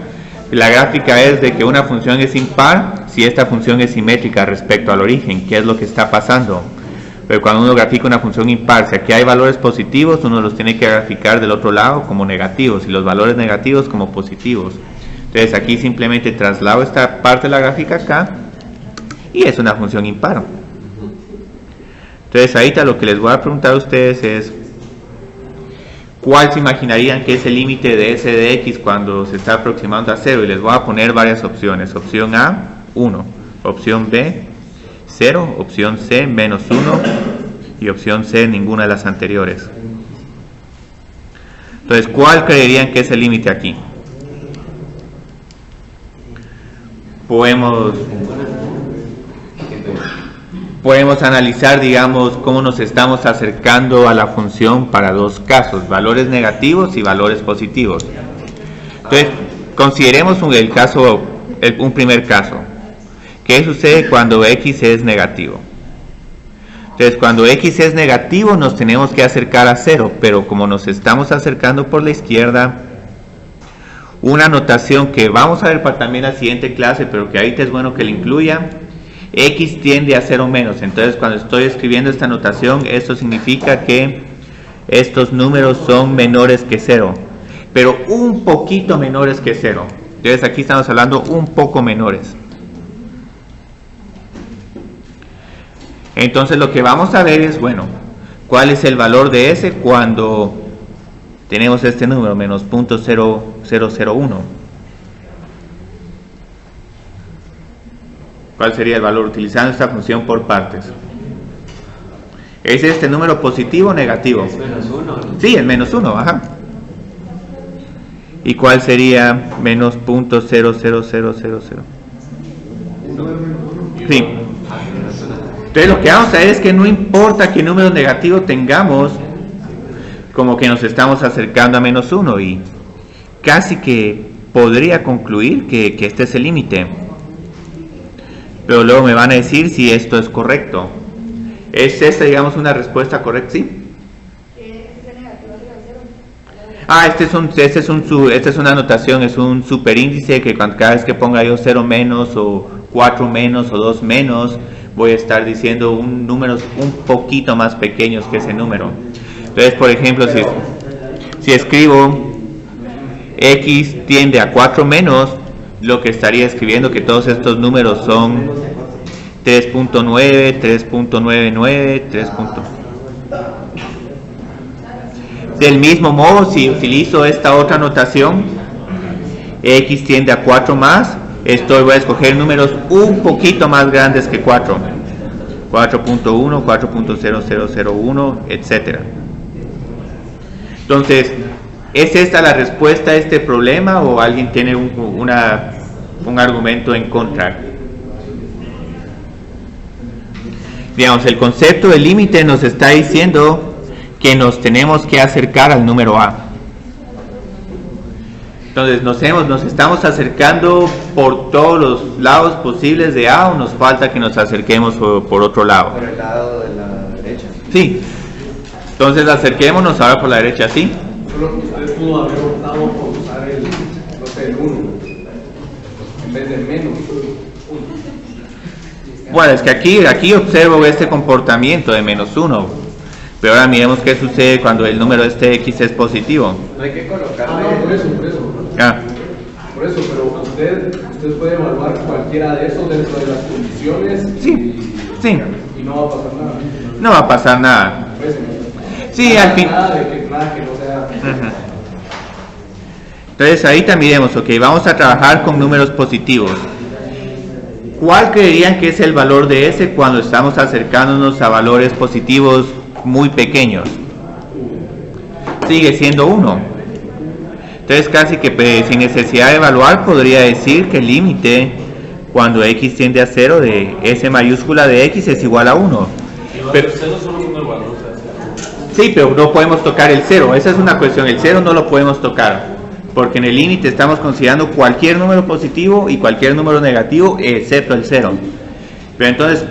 es de que una función es impar si esta función es simétrica respecto al origen. ¿Qué es lo que está pasando? Pero cuando uno grafica una función impar, si aquí hay valores positivos, uno los tiene que graficar del otro lado como negativos y los valores negativos como positivos. Entonces aquí simplemente traslado esta parte de la gráfica acá y es una función impar. Entonces ahorita lo que les voy a preguntar a ustedes es ¿cuál se imaginarían que es el límite de s de x cuando se está aproximando a 0? Y les voy a poner varias opciones. Opción A, 1. Opción B, 0. Opción C, menos 1. Y opción C, ninguna de las anteriores. Entonces, ¿cuál creerían que es el límite aquí? Podemos analizar, digamos, cómo nos estamos acercando a la función para dos casos, valores negativos y valores positivos. Entonces, consideremos un primer caso. ¿Qué sucede cuando x es negativo? Entonces, cuando x es negativo nos tenemos que acercar a 0, pero como nos estamos acercando por la izquierda, una notación que vamos a ver para también la siguiente clase, pero que ahorita es bueno que la incluya, x tiende a 0 menos. Entonces cuando estoy escribiendo esta notación, esto significa que estos números son menores que 0, pero un poquito menores que 0. Entonces aquí estamos hablando un poco menores. Entonces lo que vamos a ver es, bueno, ¿cuál es el valor de s cuando tenemos este número, menos 0.0001? ¿Cuál sería el valor utilizando esta función por partes? ¿Es este número positivo o negativo? Es menos 1, ¿no? Sí, es menos 1, ajá. ¿Y cuál sería menos 0.00000? Sí. Entonces lo que vamos a ver es que no importa qué número negativo tengamos, como que nos estamos acercando a menos 1 y casi que podría concluir que este es el límite. Pero luego me van a decir si esto es correcto. ¿Es esta, digamos, una respuesta correcta? ¿Sí? Esta es una notación, es un superíndice que cada vez que ponga yo 0 menos o 4 menos o 2 menos, voy a estar diciendo números un poquito más pequeños que ese número. Entonces, por ejemplo, si escribo x tiende a 4 menos, lo que estaría escribiendo que todos estos números son 3.9, 3.99, 3. Del mismo modo, si utilizo esta otra notación, x tiende a 4 más, voy a escoger números un poquito más grandes que 4. 4.1, 4.0001, etc. Entonces, ¿es esta la respuesta a este problema o alguien tiene un argumento en contra? Digamos, el concepto de límite nos está diciendo que nos tenemos que acercar al número a. Entonces nos estamos acercando por todos los lados posibles de a, o nos falta que nos acerquemos por otro lado. Por el lado de la derecha. Sí. Entonces acerquémonos ahora por la derecha, ¿sí? Solo usted pudo haber optado por usar el, no sé, el 1 en vez de menos 1. Bueno, es que aquí observo este comportamiento de -1, pero ahora miremos qué sucede cuando el número este x es positivo. No hay que colocarle. No, por eso. Ah, Por eso, pero usted puede evaluar cualquiera de esos dentro de las condiciones sí. Y no va a pasar nada. No va a pasar nada. Pues, Sí, al fin. Nada que no sea. Ajá. Entonces ahí también vemos, ok, vamos a trabajar con números positivos. ¿Cuál creerían que es el valor de S cuando estamos acercándonos a valores positivos muy pequeños? Sigue siendo 1. Entonces casi que sin necesidad de evaluar podría decir que el límite cuando x tiende a 0 de S mayúscula de x es igual a 1. Pero, sí, pero no podemos tocar el 0, esa es una cuestión, el 0 no lo podemos tocar, porque en el límite estamos considerando cualquier número positivo y cualquier número negativo excepto el 0. Pero entonces,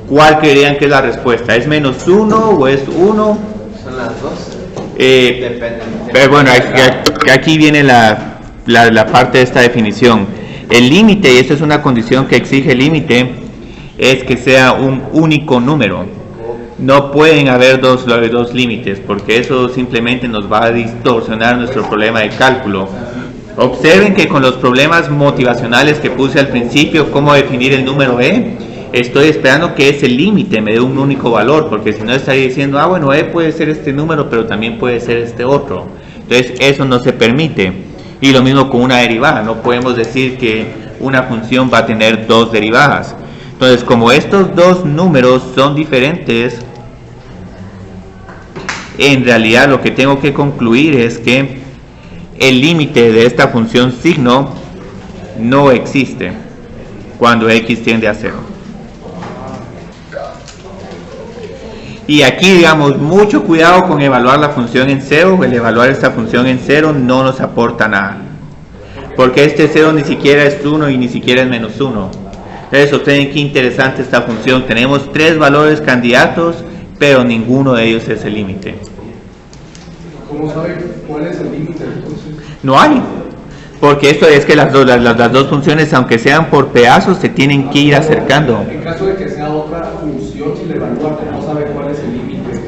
¿cuál creerían que es la respuesta? ¿Es -1 o es 1? Son las dos. Pero bueno, aquí viene la parte de esta definición. El límite, y esta es una condición que exige el límite, es que sea un único número. No pueden haber dos límites, porque eso simplemente nos va a distorsionar nuestro problema de cálculo. Observen que con los problemas motivacionales que puse al principio, cómo definir el número e, estoy esperando que ese límite me dé un único valor, porque si no estaría diciendo, bueno, e puede ser este número, pero también puede ser este otro. Entonces eso no se permite. Y lo mismo con una derivada, no podemos decir que una función va a tener dos derivadas. Entonces, como estos dos números son diferentes, en realidad lo que tengo que concluir es que el límite de esta función signo no existe cuando x tiende a 0. Y aquí, digamos, mucho cuidado con evaluar la función en 0. El evaluar esta función en 0 no nos aporta nada, porque este 0 ni siquiera es 1 y ni siquiera es -1. Entonces, observen qué interesante esta función. Tenemos 3 valores candidatos, pero ninguno de ellos es el límite. ¿Cómo sabe cuál es el límite entonces? No hay, porque esto es que las dos funciones, aunque sean por pedazos, se tienen que ir acercando. En caso de que sea otra función, si le evalúa, ¿cómo sabe cuál es el límite?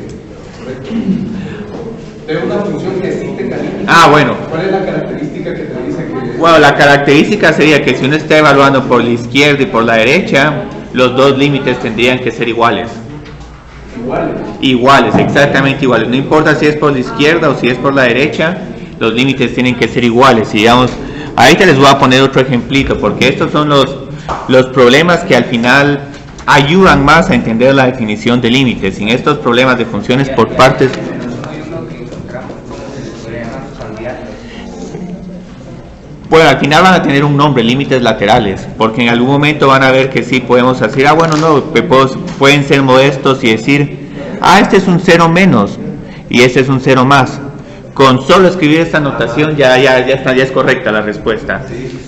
¿Correcto? Tengo una función que sí tenga límite. Bueno. ¿Cuál es la característica que te dice que...? Bueno, la característica sería que si uno está evaluando por la izquierda y por la derecha, los dos límites tendrían que ser iguales. Iguales, exactamente iguales. No importa si es por la izquierda o si es por la derecha, los límites tienen que ser iguales. Y digamos, ahorita les voy a poner otro ejemplito, porque estos son los problemas que al final ayudan más a entender la definición de límites. Sin estos problemas de funciones por partes... Bueno, al final van a tener un nombre, límites laterales, porque en algún momento van a ver que sí podemos decir, bueno, no, pueden ser modestos y decir, este es un 0 menos y este es un 0 más. Con solo escribir esta notación ya es correcta la respuesta.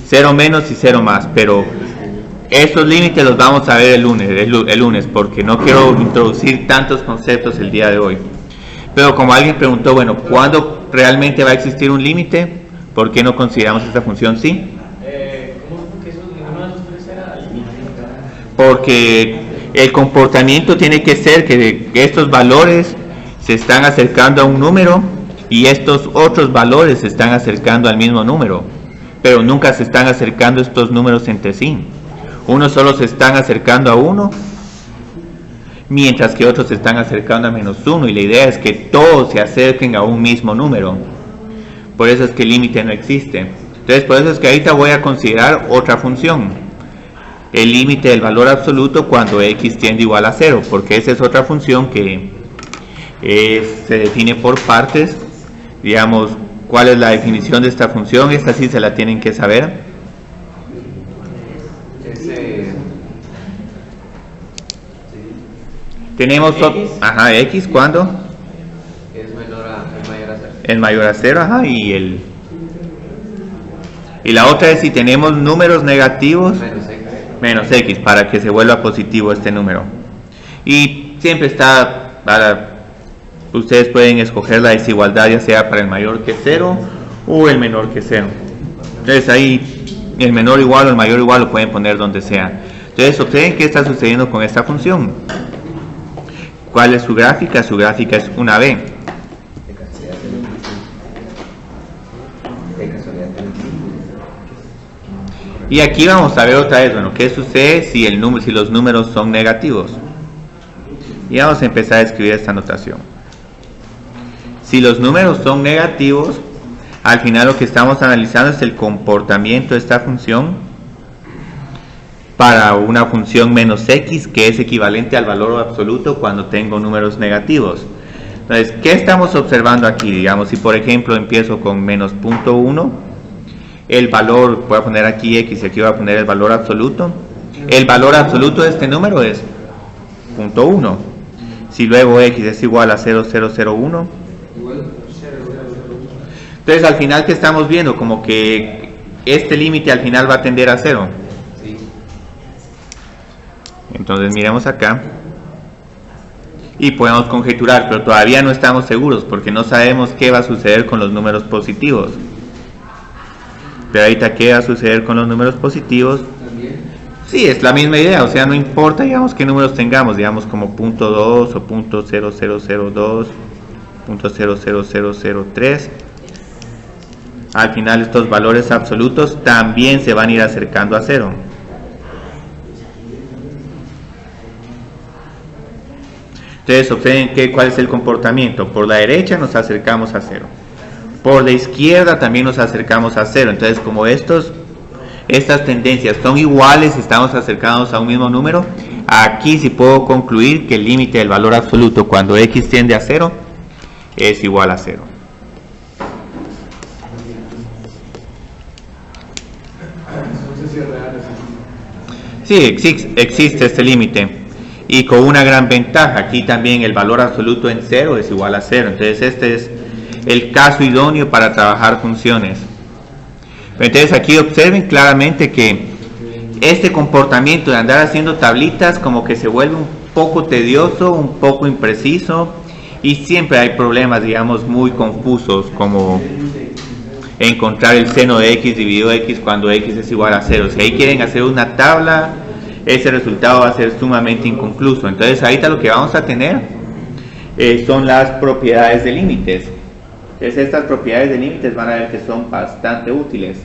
0 menos y 0 más, pero estos límites los vamos a ver el lunes, porque no quiero introducir tantos conceptos el día de hoy. Pero como alguien preguntó, bueno, ¿cuándo realmente va a existir un límite? ¿Por qué no consideramos esta función sí? ¿Cómo que eso ninguno de los tres era el límite? Porque el comportamiento tiene que ser que estos valores se están acercando a un número y estos otros valores se están acercando al mismo número, pero nunca se están acercando estos números entre sí. Unos solo se están acercando a 1, mientras que otros se están acercando a -1, y la idea es que todos se acerquen a un mismo número. Por eso es que el límite no existe. Entonces, por eso es que ahorita voy a considerar otra función, el límite del valor absoluto cuando x tiende igual a 0, porque esa es otra función que se define por partes. Digamos, ¿cuál es la definición de esta función? Esta sí se la tienen que saber. Tenemos x cuando es mayor a 0, y la otra es si tenemos números negativos menos x para que se vuelva positivo este número. Y siempre está, ustedes pueden escoger la desigualdad ya sea para el mayor que 0 o el menor que 0. Entonces ahí el menor igual o el mayor igual lo pueden poner donde sea. Entonces observen qué está sucediendo con esta función. ¿Cuál es su gráfica? Su gráfica es una B. Y aquí vamos a ver otra vez, bueno, qué sucede si los números son negativos. Y vamos a empezar a escribir esta notación. Si los números son negativos, al final lo que estamos analizando es el comportamiento de esta función para una función menos x, que es equivalente al valor absoluto cuando tengo números negativos. Entonces, ¿qué estamos observando aquí? Digamos, si por ejemplo empiezo con menos 0.1, el valor, voy a poner aquí x y aquí voy a poner el valor absoluto. El valor absoluto de este número es 0.1. Si luego x es igual a 0,001, entonces al final, ¿qué estamos viendo? Como que este límite al final va a tender a 0. Entonces miremos acá y podemos conjeturar, pero todavía no estamos seguros porque no sabemos qué va a suceder con los números positivos. Pero ahorita, ¿qué va a suceder con los números positivos? Sí, es la misma idea, o sea, no importa, digamos, qué números tengamos, digamos como 0.2 o 0.0002, 0.00003. Al final estos valores absolutos también se van a ir acercando a 0. Entonces observen cuál es el comportamiento. Por la derecha nos acercamos a 0. Por la izquierda también nos acercamos a 0. Entonces, como estas tendencias son iguales, estamos acercados a un mismo número, aquí sí puedo concluir que el límite del valor absoluto cuando x tiende a 0 es igual a 0. Sí, existe este límite. Y con una gran ventaja, aquí también el valor absoluto en 0 es igual a 0. Entonces este es el caso idóneo para trabajar funciones. Entonces aquí observen claramente que este comportamiento de andar haciendo tablitas como que se vuelve un poco tedioso, un poco impreciso, y siempre hay problemas, digamos, muy confusos, como encontrar el seno de x dividido x cuando x es igual a 0. Si ahí quieren hacer una tabla, ese resultado va a ser sumamente inconcluso. Entonces ahorita lo que vamos a tener son las propiedades de límites. Entonces estas propiedades de límites van a ver que son bastante útiles.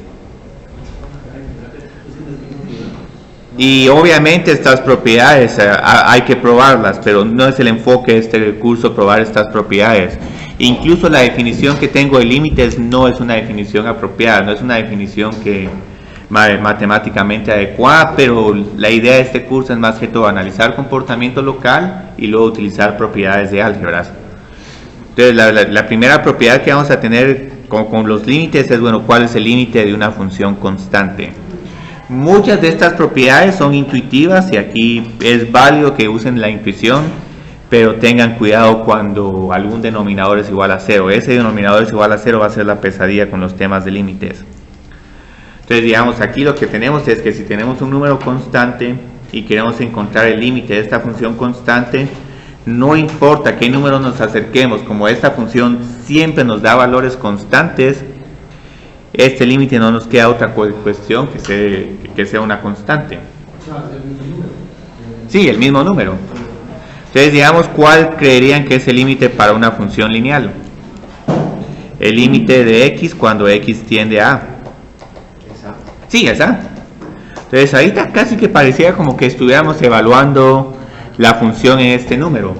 Y obviamente estas propiedades hay que probarlas, pero no es el enfoque de este curso probar estas propiedades. Incluso la definición que tengo de límites no es una definición apropiada, no es una definición que matemáticamente adecuada, pero la idea de este curso es más que todo analizar comportamiento local y luego utilizar propiedades de álgebras. Entonces la primera propiedad que vamos a tener con los límites es, bueno, ¿cuál es el límite de una función constante? Muchas de estas propiedades son intuitivas y aquí es válido que usen la intuición, pero tengan cuidado cuando algún denominador es igual a 0. Ese denominador es igual a 0 va a ser la pesadilla con los temas de límites. Entonces, digamos, aquí lo que tenemos es que si tenemos un número constante y queremos encontrar el límite de esta función constante, no importa qué número nos acerquemos, como esta función siempre nos da valores constantes, este límite no nos queda otra cuestión que sea una constante. Sí, el mismo número. Entonces, digamos, ¿cuál creerían que es el límite para una función lineal? El límite de x cuando x tiende a A. Sí, esa. Entonces ahorita casi que parecía como que estuviéramos evaluando la función en este número.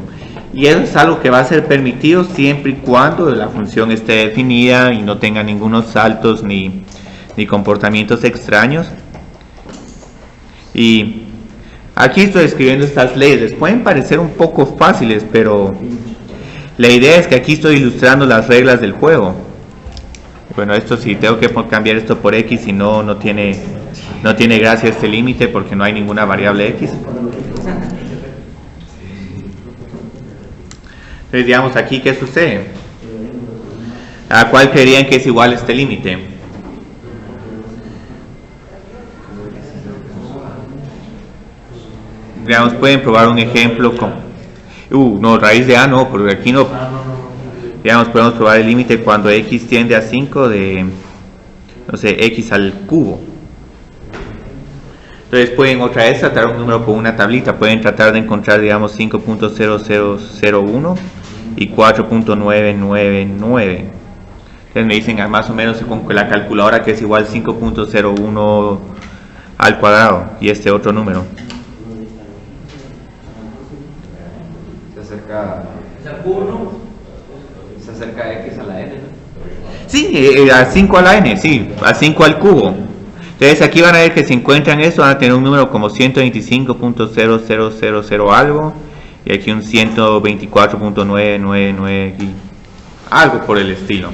Y eso es algo que va a ser permitido siempre y cuando la función esté definida y no tenga ningunos saltos ni comportamientos extraños. Y aquí estoy escribiendo estas leyes. Les pueden parecer un poco fáciles, pero la idea es que aquí estoy ilustrando las reglas del juego. Bueno, esto sí, tengo que cambiar esto por x, si no, no tiene gracia este límite porque no hay ninguna variable x. Entonces, digamos aquí, ¿qué sucede? ¿A cuál creerían que es igual este límite? Digamos, pueden probar un ejemplo con... no, raíz de a no, porque aquí no... digamos, podemos probar el límite cuando x tiende a 5 de, no sé, x al cubo. Entonces pueden otra vez tratar un número con una tablita, pueden tratar de encontrar, digamos, 5.0001 y 4.999. Entonces me dicen más o menos con la calculadora que es igual 5.01 al cuadrado y este otro número. Se acerca a x a la n, ¿no? Sí, a 5 a la n, sí, a 5 al cubo. Entonces aquí van a ver que si encuentran eso van a tener un número como 125.0000 algo y aquí un 124.999 y algo por el estilo.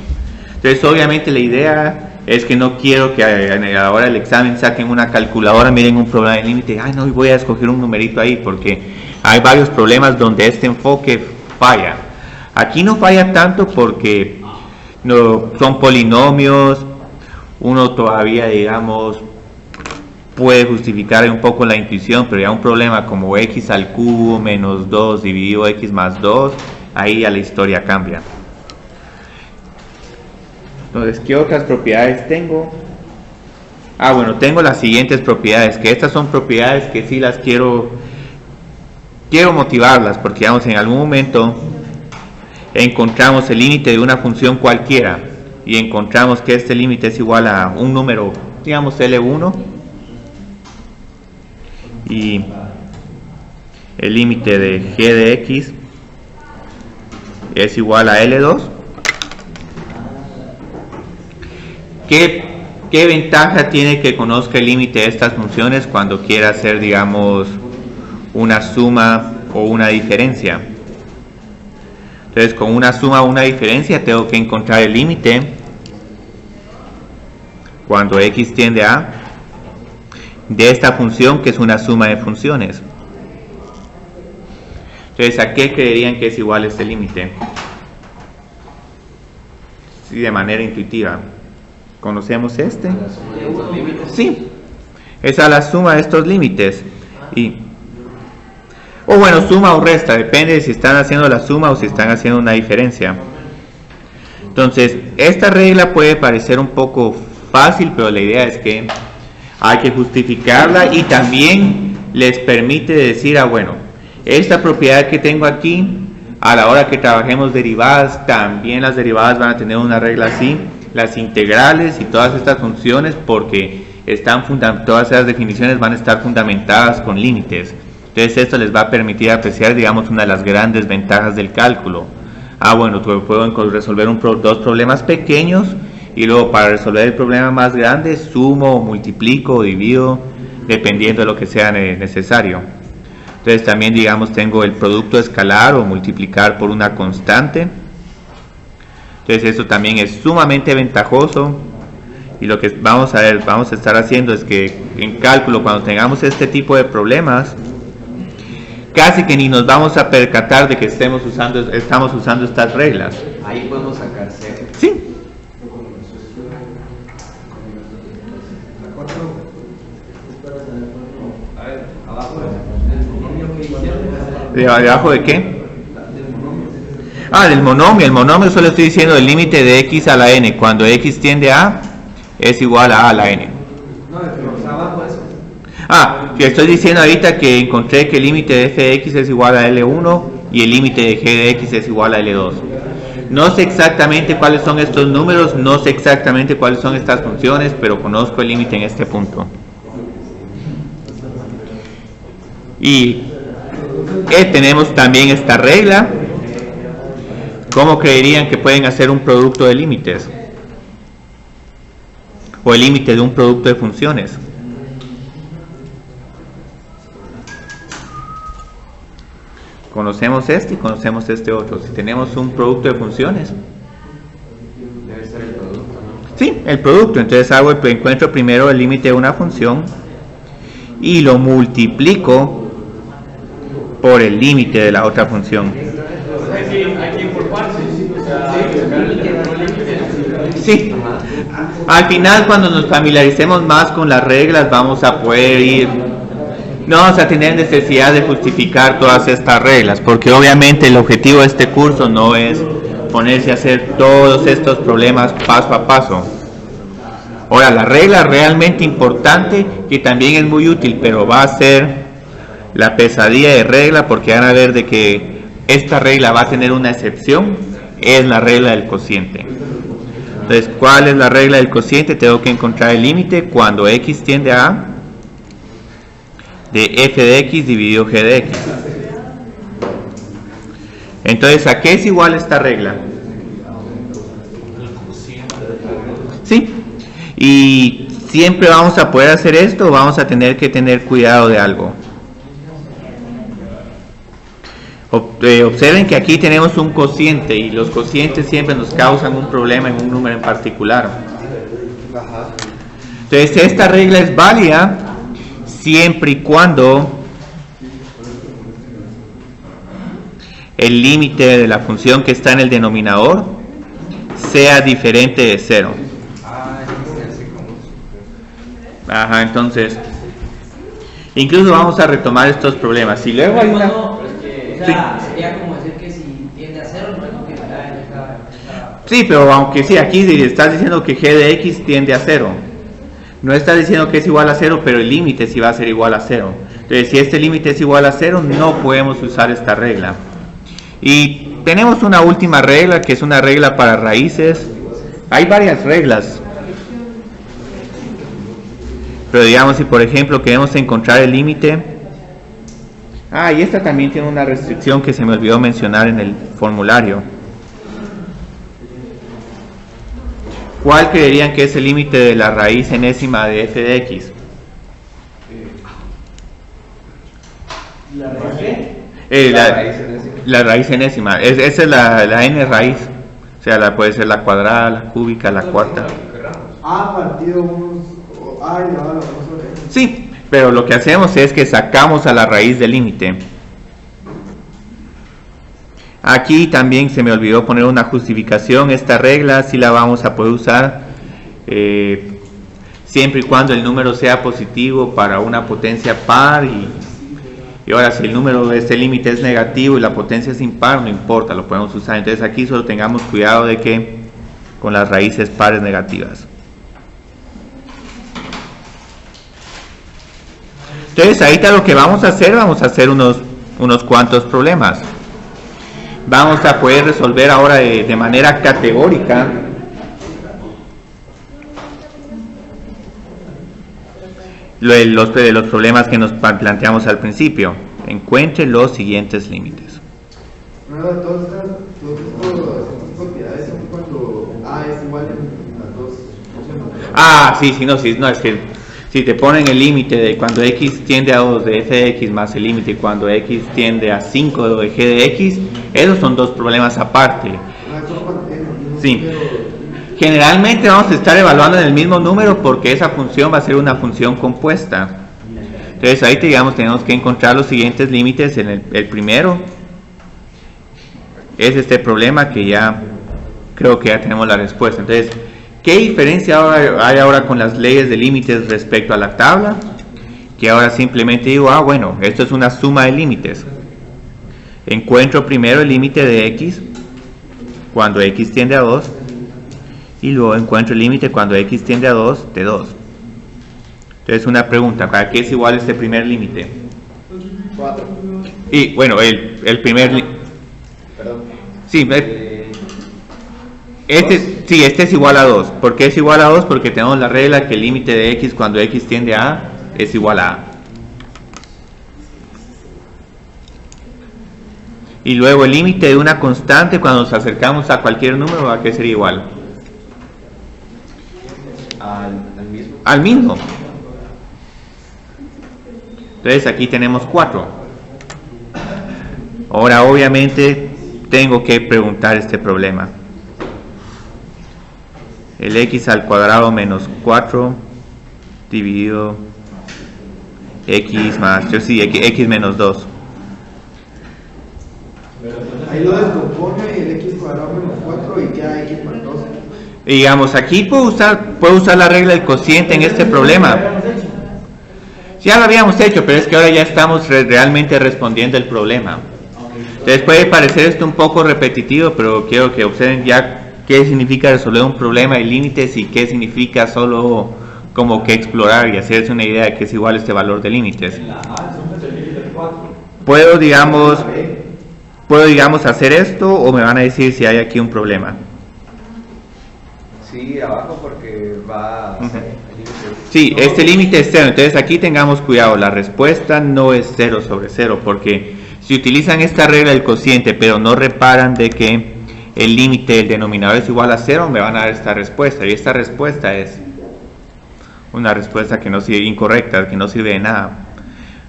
Entonces obviamente la idea es que no quiero que a la hora del examen saquen una calculadora, miren un problema de límite, ay no, voy a escoger un numerito ahí, porque hay varios problemas donde este enfoque falla. Aquí no falla tanto porque no son polinomios, uno todavía, digamos, puede justificar un poco la intuición, pero ya un problema como x al cubo menos 2 dividido x más 2, ahí ya la historia cambia. Entonces, ¿qué otras propiedades tengo? Ah, bueno, tengo las siguientes propiedades, que estas son propiedades que sí las quiero motivarlas, porque digamos, en algún momento encontramos el límite de una función cualquiera y encontramos que este límite es igual a un número, digamos L1, y el límite de g de x es igual a L2. ¿Qué ventaja tiene que conozca el límite de estas funciones cuando quiera hacer, digamos, una suma o una diferencia? Entonces, con una suma o una diferencia tengo que encontrar el límite cuando x tiende a de esta función que es una suma de funciones. Entonces, ¿a qué creerían que es igual este límite? Sí, de manera intuitiva. ¿Conocemos este? Sí, es a la suma de estos límites. O bueno, suma o resta, depende de si están haciendo la suma o si están haciendo una diferencia. Entonces, esta regla puede parecer un poco fácil, pero la idea es que hay que justificarla y también les permite decir, bueno, esta propiedad que tengo aquí, a la hora que trabajemos derivadas, también las derivadas van a tener una regla así, las integrales y todas estas funciones, porque todas esas definiciones van a estar fundamentadas con límites. Entonces esto les va a permitir apreciar, digamos, una de las grandes ventajas del cálculo. Bueno, puedo resolver dos problemas pequeños y luego para resolver el problema más grande sumo, multiplico o divido dependiendo de lo que sea necesario. Entonces también, digamos, tengo el producto escalar o multiplicar por una constante. Entonces esto también es sumamente ventajoso y lo que vamos a estar haciendo es que en cálculo, cuando tengamos este tipo de problemas, casi que ni nos vamos a percatar de que estamos usando estas reglas. Ahí podemos sacar C. Sí. ¿Debajo de qué? Del monomio. El monomio solo estoy diciendo el límite de x a la n. Cuando x tiende a, es igual a la n. No, abajo eso. Que estoy diciendo ahorita que encontré que el límite de f de x es igual a L1 y el límite de g de x es igual a L2. No sé exactamente cuáles son estos números, no sé exactamente cuáles son estas funciones, pero conozco el límite en este punto. Y tenemos también esta regla. ¿Cómo creerían que pueden hacer un producto de límites? O el límite de un producto de funciones. Conocemos este y conocemos este otro. Si tenemos un producto de funciones, Debe ser el producto, ¿no? sí, el producto. Entonces encuentro primero el límite de una función y lo multiplico por el límite de la otra función. Sí. Al final, cuando nos familiaricemos más con las reglas, vamos a poder no vamos a tener necesidad de justificar todas estas reglas, porque obviamente el objetivo de este curso no es ponerse a hacer todos estos problemas paso a paso. Ahora, la regla realmente importante, que también es muy útil, pero va a ser la pesadilla de regla, porque van a ver de que esta regla va a tener una excepción, es la regla del cociente. Entonces, ¿cuál es la regla del cociente? Tengo que encontrar el límite cuando x tiende a A de f de x dividido g de x. Entonces, ¿a qué es igual esta regla? Sí. Y siempre vamos a poder hacer esto, vamos a tener que tener cuidado de algo. Observen que aquí tenemos un cociente y los cocientes siempre nos causan un problema en un número en particular. Entonces, esta regla es válida siempre y cuando el límite de la función que está en el denominador sea diferente de 0. Ajá, entonces, incluso vamos a retomar estos problemas. Si luego hay una... Sería como decir que si tiende a 0, no es lo que está... Sí, pero aunque sí, aquí estás diciendo que g de x tiende a 0. No estás diciendo que es igual a 0, pero el límite sí va a ser igual a 0. Entonces, si este límite es igual a 0, no podemos usar esta regla. Y tenemos una última regla, que es una regla para raíces. Hay varias reglas. Pero digamos, si por ejemplo queremos encontrar el límite... y esta también tiene una restricción que se me olvidó mencionar en el formulario. ¿Cuál creerían que es el límite de la raíz enésima de f de x? ¿La raíz? La raíz enésima. Esa es la n raíz. O sea, puede ser la cuadrada, la cúbica, la cuarta. Partido unos... Sí, pero lo que hacemos es que sacamos a la raíz del límite. Aquí también se me olvidó poner una justificación. Esta regla sí la vamos a poder usar siempre y cuando el número sea positivo para una potencia par y ahora si el número de este límite es negativo y la potencia es impar, no importa, lo podemos usar. Entonces aquí solo tengamos cuidado de que con las raíces pares negativas. Entonces ahorita lo que vamos a hacer unos cuantos problemas. Vamos a poder resolver ahora de manera categórica los problemas que nos planteamos al principio. Encuentre los siguientes límites. Todas estas propiedades son cuando A es igual a las dos. No, es que si te ponen el límite de cuando x tiende a 2 de f de x más el límite cuando x tiende a 5 de g de x, esos son dos problemas aparte. Sí. Generalmente vamos a estar evaluando en el mismo número porque esa función va a ser una función compuesta. Entonces ahí tenemos que encontrar los siguientes límites. En el primero es este problema que ya creo que ya tenemos la respuesta. Entonces, ¿qué diferencia hay ahora con las leyes de límites respecto a la tabla? Que ahora simplemente digo, bueno, esto es una suma de límites. Encuentro primero el límite de x cuando x tiende a 2 y luego encuentro el límite cuando x tiende a 2 de 2. Entonces una pregunta, ¿para qué es igual este primer límite? 4. Y bueno, el primer límite... Perdón. Sí, este es igual a 2. ¿Por qué es igual a 2? Porque tenemos la regla que el límite de x cuando x tiende a A es igual a A. Y luego el límite de una constante cuando nos acercamos a cualquier número, ¿a qué sería igual? Al mismo. Entonces aquí tenemos 4. Ahora obviamente tengo que preguntar este problema. El x al cuadrado menos 4 dividido x más, x menos 2. Ahí lo descompone el x cuadrado menos 4 y queda x más 2. Y digamos, aquí puedo usar la regla del cociente en este problema. Ya lo habíamos hecho, pero es que ahora ya estamos realmente respondiendo el problema. Entonces puede parecer esto un poco repetitivo, pero quiero que observen ya qué significa resolver un problema de límites y qué significa solo como que explorar y hacerse una idea de que es igual este valor de límites. Puedo digamos hacer esto, o me van a decir si hay aquí un problema. Sí, abajo porque va a ser Sí, este límite es 0, entonces aquí tengamos cuidado, la respuesta no es 0 sobre 0, porque si utilizan esta regla del cociente pero no reparan de que el límite del denominador es igual a 0, me van a dar esta respuesta, y esta respuesta es una respuesta que no sirve, incorrecta, que no sirve de nada.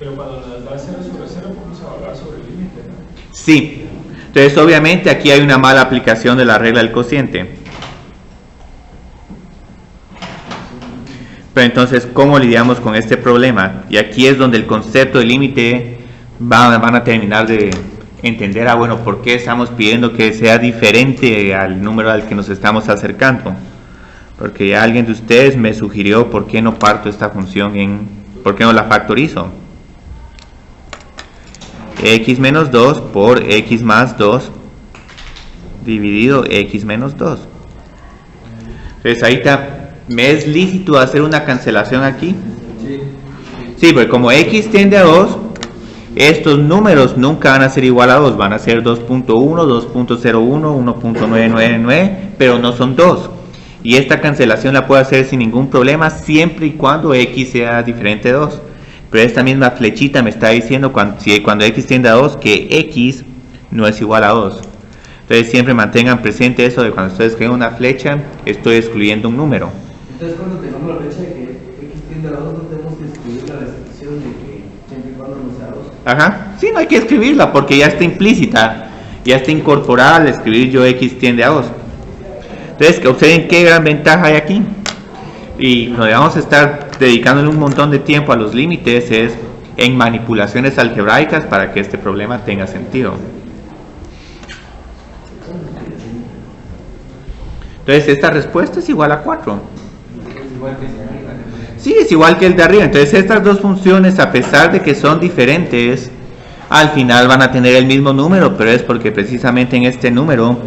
Pero cuando nos da 0 sobre 0 podemos evaluar sobre el límite, ¿no? Sí, entonces obviamente aquí hay una mala aplicación de la regla del cociente. Pero entonces, ¿cómo lidiamos con este problema? Y aquí es donde el concepto de límite van a terminar de entender, bueno, ¿por qué estamos pidiendo que sea diferente al número al que nos estamos acercando? Porque ya alguien de ustedes me sugirió por qué no parto esta función ¿por qué no la factorizo? X menos 2 por X más 2 dividido X menos 2. Entonces ahí está. ¿Me es lícito hacer una cancelación aquí? Sí, porque como X tiende a 2, estos números nunca van a ser igual a 2, van a ser 2.1, 2.01, 1.999, pero no son 2. Y esta cancelación la puedo hacer sin ningún problema siempre y cuando X sea diferente de 2. Pero esta misma flechita me está diciendo cuando X tiende a 2 que X no es igual a 2. Entonces siempre mantengan presente eso de cuando ustedes escriben una flecha, estoy excluyendo un número. Entonces, cuando tengamos la flecha de que X tiende a 2, no tenemos que escribir la restricción de que siempre y cuando no sea 2. Ajá, sí, no hay que escribirla porque ya está implícita, ya está incorporada al escribir yo X tiende a 2. Entonces, que observen qué gran ventaja hay aquí. Y nos vamos a estar dedicándole un montón de tiempo a los límites es en manipulaciones algebraicas para que este problema tenga sentido. Entonces, esta respuesta es igual a 4. Sí, es igual que el de arriba. Entonces estas dos funciones, a pesar de que son diferentes, al final van a tener el mismo número, pero es porque precisamente en este número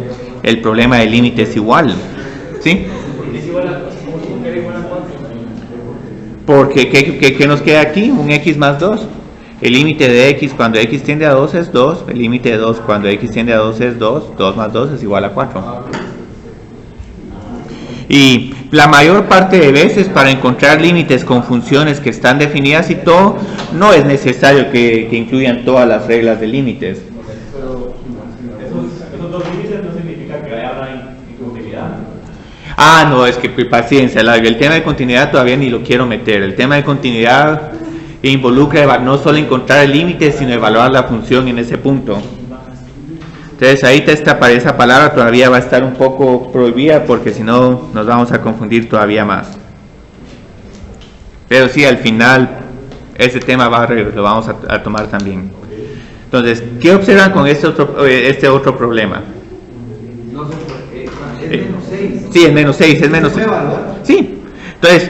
el problema del límite es igual. ¿Sí? Porque ¿qué nos queda aquí? Un X más 2. El límite de X cuando X tiende a 2 es 2. El límite de 2 cuando X tiende a 2 es 2. 2 más 2 es igual a 4. Y la mayor parte de veces para encontrar límites con funciones que están definidas y todo, no es necesario que incluyan todas las reglas de límites. Pero esos dos límites no significan que haya una incontinuidad. Ah, no, es que paciencia, el tema de continuidad todavía ni lo quiero meter. El tema de continuidad involucra no solo encontrar el límite, sino evaluar la función en ese punto. Entonces ahí esa palabra todavía va a estar un poco prohibida porque si no nos vamos a confundir todavía más. Pero sí, al final ese tema lo vamos a tomar también. Entonces, ¿qué observan con este otro problema? No sé por qué. Es menos 6. Sí, es menos 6, es menos 6. Sí, entonces,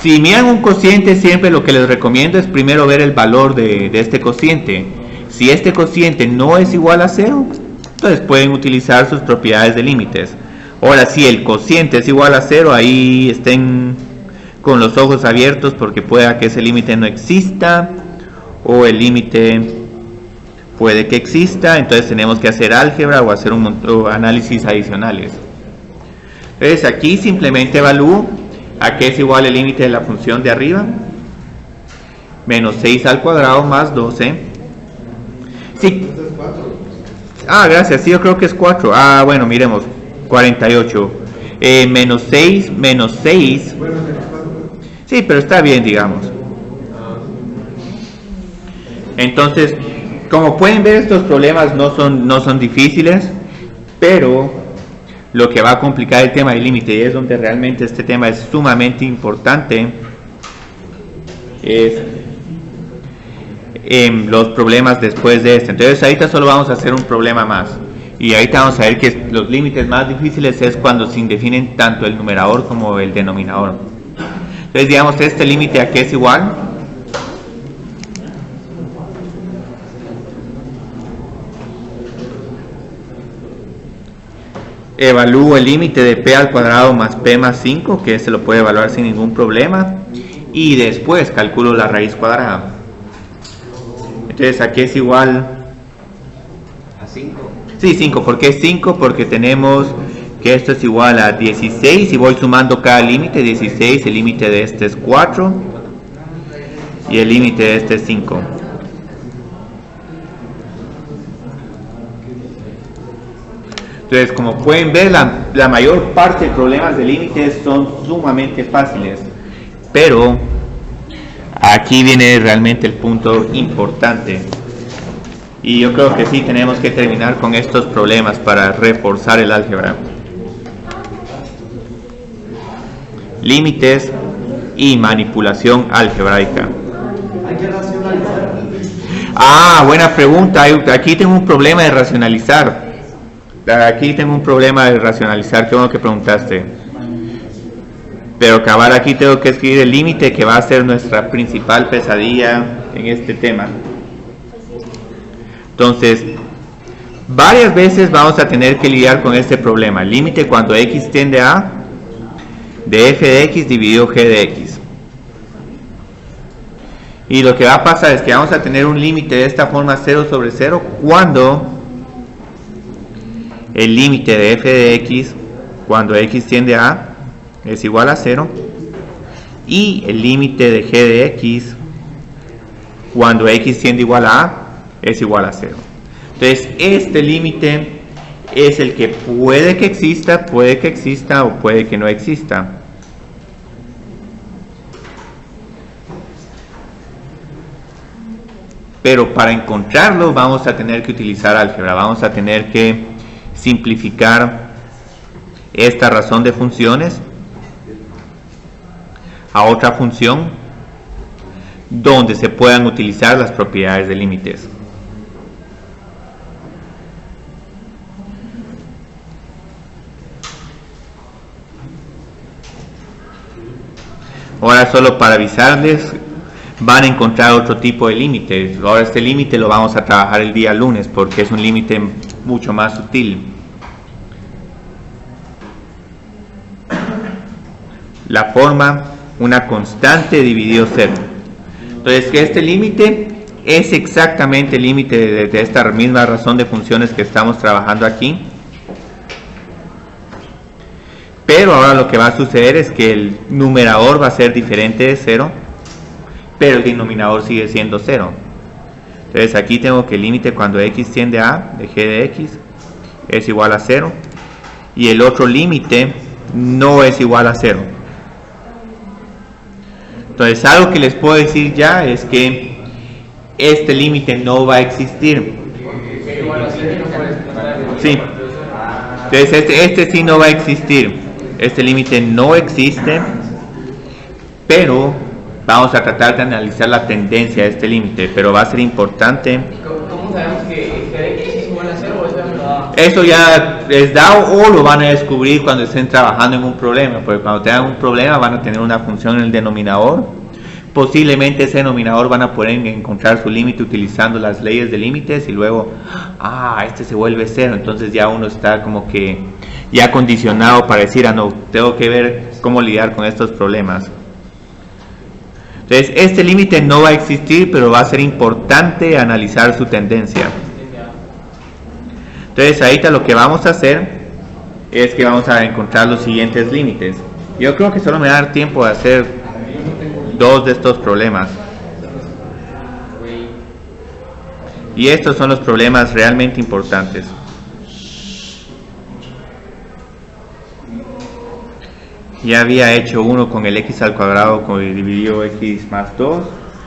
si miran un cociente, siempre lo que les recomiendo es primero ver el valor de este cociente. Si este cociente no es igual a 0, entonces pueden utilizar sus propiedades de límites. Ahora, si el cociente es igual a 0, ahí estén con los ojos abiertos porque pueda que ese límite no exista o el límite puede que exista, entonces tenemos que hacer álgebra o hacer un análisis adicionales. Entonces aquí simplemente evalúo a qué es igual el límite de la función de arriba, menos 6 al cuadrado más 12. Sí. Ah, gracias, sí, yo creo que es 4. Ah, bueno, miremos, 48. Menos 6, menos 6. Sí, pero está bien, digamos. Entonces, como pueden ver, estos problemas no son difíciles, pero lo que va a complicar el tema del límite, y es donde realmente este tema es sumamente importante, es los problemas después de este. Entonces ahorita solo vamos a hacer un problema más, y ahorita vamos a ver que los límites más difíciles es cuando se indefinen tanto el numerador como el denominador. Entonces digamos este límite a qué es igual. evalúo el límite de p al cuadrado más p más 5, que se lo puede evaluar sin ningún problema, y después calculo la raíz cuadrada. Entonces aquí es igual A 5. Sí, 5. ¿Por qué 5? Porque tenemos que esto es igual a 16 y voy sumando cada límite. 16, el límite de este es 4 y el límite de este es 5. Entonces, como pueden ver, la mayor parte de problemas de límites son sumamente fáciles, pero aquí viene realmente el punto importante. Y yo creo que sí tenemos que terminar con estos problemas para reforzar el álgebra. Límites y manipulación algebraica. Hay que racionalizar. Ah, buena pregunta. Aquí tengo un problema de racionalizar. Qué bueno que preguntaste. Pero cabal, aquí tengo que escribir el límite, que va a ser nuestra principal pesadilla en este tema. Entonces, varias veces vamos a tener que lidiar con este problema. Límite cuando x tiende a de f de x dividido g de x. Y lo que va a pasar es que vamos a tener un límite de esta forma 0 sobre 0 cuando el límite de f de x cuando x tiende a es igual a 0 y el límite de g de x cuando x tiende igual a es igual a 0. Entonces este límite es el que puede que exista o puede que no exista. Pero para encontrarlo vamos a tener que utilizar álgebra, vamos a tener que simplificar esta razón de funciones a otra función donde se puedan utilizar las propiedades de límites. Ahora, solo para avisarles, van a encontrar otro tipo de límite. Ahora este límite lo vamos a trabajar el día lunes porque es un límite mucho más sutil. La forma, una constante dividido 0. Entonces, que este límite es exactamente el límite de esta misma razón de funciones que estamos trabajando aquí. Pero ahora lo que va a suceder es que el numerador va a ser diferente de 0, pero el denominador sigue siendo 0. Entonces aquí tengo que el límite cuando x tiende a de g de x es igual a 0 y el otro límite no es igual a 0. Entonces algo que les puedo decir ya es que este límite no va a existir. Sí. Entonces este sí no va a existir. Este límite no existe, pero vamos a tratar de analizar la tendencia de este límite, pero va a ser importante. ¿Cómo sabemos que x es igual a 0 o eso es dado? Eso ya es dado o lo van a descubrir cuando estén trabajando en un problema, porque cuando tengan un problema van a tener una función en el denominador. Posiblemente ese denominador van a poder encontrar su límite utilizando las leyes de límites y luego, este se vuelve 0, entonces ya uno está como que ya condicionado para decir, no, tengo que ver cómo lidiar con estos problemas. Entonces este límite no va a existir, pero va a ser importante analizar su tendencia. Entonces ahorita lo que vamos a hacer es que vamos a encontrar los siguientes límites. Yo creo que solo me va a dar tiempo de hacer 2 de estos problemas. Y estos son los problemas realmente importantes. Ya había hecho uno con el x al cuadrado dividido x más 2.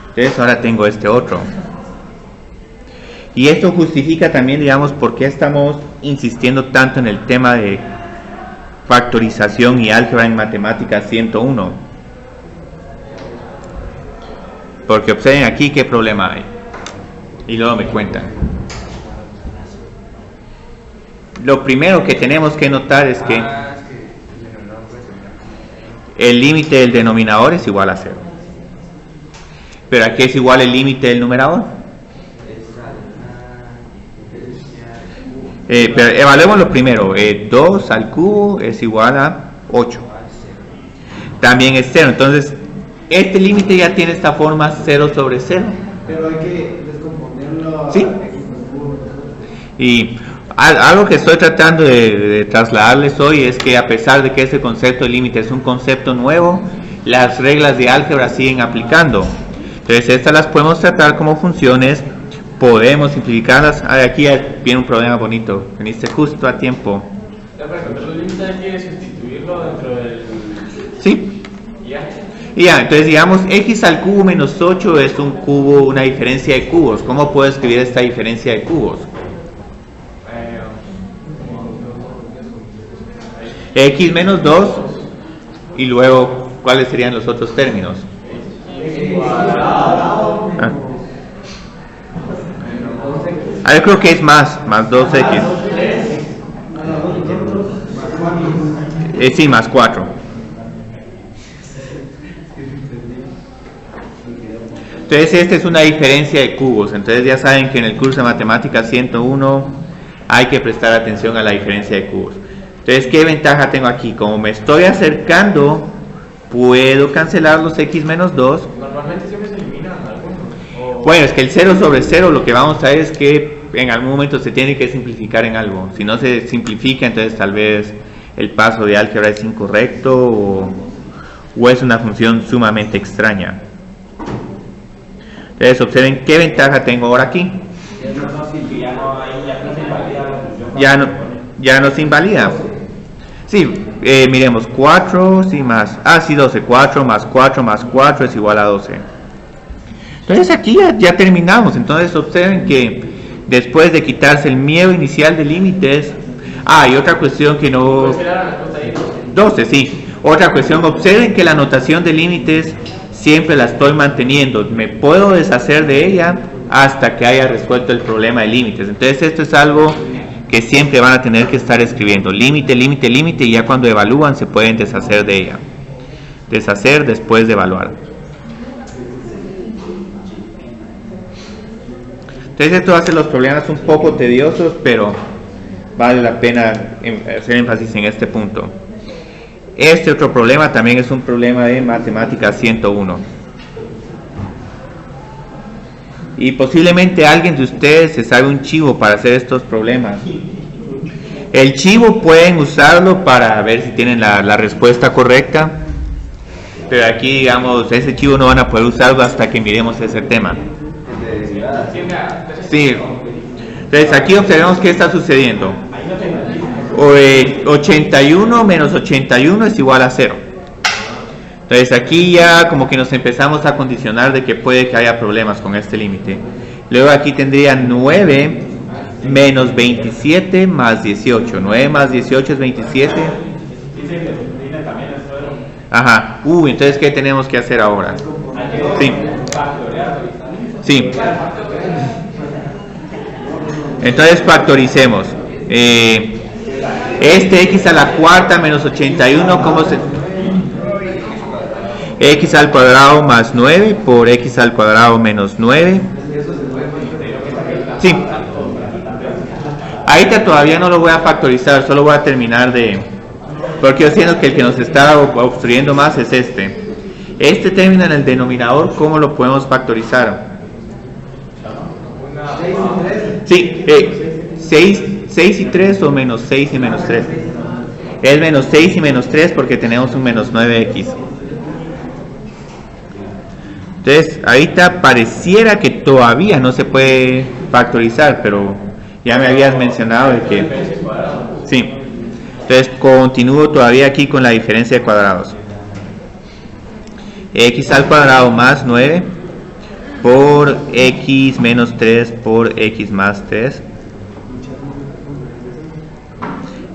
Entonces ahora tengo este otro. Y esto justifica también, digamos, por qué estamos insistiendo tanto en el tema de factorización y álgebra en matemáticas 101. Porque observen aquí qué problema hay. Y luego me cuentan. Lo primero que tenemos que notar es que el límite del denominador es igual a 0. Pero aquí es igual el límite del numerador. Pero evaluemos lo primero. 2 al cubo es igual a 8. También es 0. Entonces, este límite ya tiene esta forma 0 sobre 0. Pero hay que descomponerlo a Sí. X más cubo. Y algo que estoy tratando de trasladarles hoy es que a pesar de que este concepto de límite es un concepto nuevo, las reglas de álgebra siguen aplicando. Entonces estas las podemos tratar como funciones, podemos simplificarlas. Aquí viene un problema bonito, veniste justo a tiempo. Pero el límite hay que sustituirlo dentro del... Sí. Ya. Y ya, entonces digamos x al cubo menos 8 es un cubo, una diferencia de cubos. ¿Cómo puedo escribir esta diferencia de cubos? X menos 2 y luego, ¿cuáles serían los otros términos? Yo creo que es más 2x. Sí, más 4. Entonces esta es una diferencia de cubos. Entonces ya saben que en el curso de Matemáticas 101 hay que prestar atención a la diferencia de cubos. Entonces, ¿qué ventaja tengo aquí? Como me estoy acercando, puedo cancelar los x menos 2. Normalmente siempre se eliminan algunos. Bueno, es que el 0 sobre 0 lo que vamos a ver es que en algún momento se tiene que simplificar en algo. Si no se simplifica, entonces tal vez el paso de álgebra es incorrecto o es una función sumamente extraña. Entonces, observen qué ventaja tengo ahora aquí. Ya no se invalida. Sí, miremos 4, sí, más, sí, 12, 4 más 4 más 4 es igual a 12. Entonces aquí ya terminamos. Entonces observen que después de quitarse el miedo inicial de límites, y otra cuestión que no... 12, sí. Otra cuestión, observen que la notación de límites siempre la estoy manteniendo. Me puedo deshacer de ella hasta que haya resuelto el problema de límites. Entonces esto es algo que siempre van a tener que estar escribiendo. Límite, límite, límite, y ya cuando evalúan se pueden deshacer de ella. Deshacer después de evaluar. Entonces esto hace los problemas un poco tediosos, pero vale la pena hacer énfasis en este punto. Este otro problema también es un problema de Matemáticas 101. Y posiblemente alguien de ustedes se sabe un chivo para hacer estos problemas. El chivo pueden usarlo para ver si tienen la respuesta correcta, pero aquí, digamos, ese chivo no van a poder usarlo hasta que miremos ese tema. Sí. Entonces aquí observemos qué está sucediendo. 81 menos 81 es igual a 0. Entonces aquí ya como que nos empezamos a condicionar de que puede que haya problemas con este límite. Luego aquí tendría 9 menos 27 más 18. 9 más 18 es 27. Ajá. Entonces ¿qué tenemos que hacer ahora? Sí. Sí. Entonces factoricemos. Este x a la cuarta menos 81, ¿cómo se...? X al cuadrado más 9 por x al cuadrado menos 9. Sí. Ahorita todavía no lo voy a factorizar, solo voy a terminar de... Porque yo siento que el que nos está obstruyendo más es este. Este término en el denominador, ¿cómo lo podemos factorizar? Sí, 6 y 3 o menos 6 y menos 3. Es menos 6 y menos 3 porque tenemos un menos 9x. Entonces, ahorita pareciera que todavía no se puede factorizar, pero ya me habías mencionado de que... Sí. Entonces, continúo todavía aquí con la diferencia de cuadrados. X al cuadrado más 9 por x menos 3 por x más 3.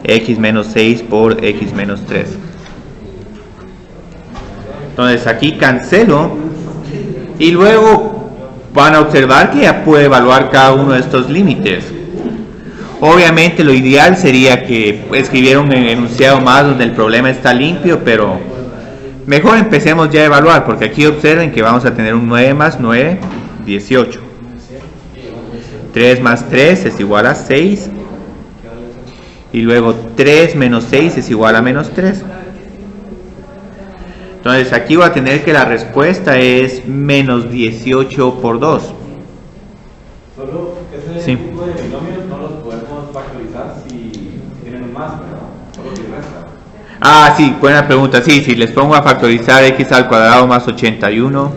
X menos 6 por x menos 3. Entonces, aquí cancelo. Y luego van a observar que ya puede evaluar cada uno de estos límites. Obviamente lo ideal sería que escribiera un enunciado más donde el problema está limpio, pero mejor empecemos ya a evaluar, porque aquí observen que vamos a tener un 9 más 9, 18. 3 más 3 es igual a 6. Y luego 3 menos 6 es igual a menos 3. Entonces aquí voy a tener que la respuesta es menos 18 por 2. Solo ese Sí. tipo de binomios no los podemos factorizar si tienen un más, ¿verdad? Solo si resta. Ah, sí, buena pregunta. Sí, si les pongo a factorizar x al cuadrado más 81.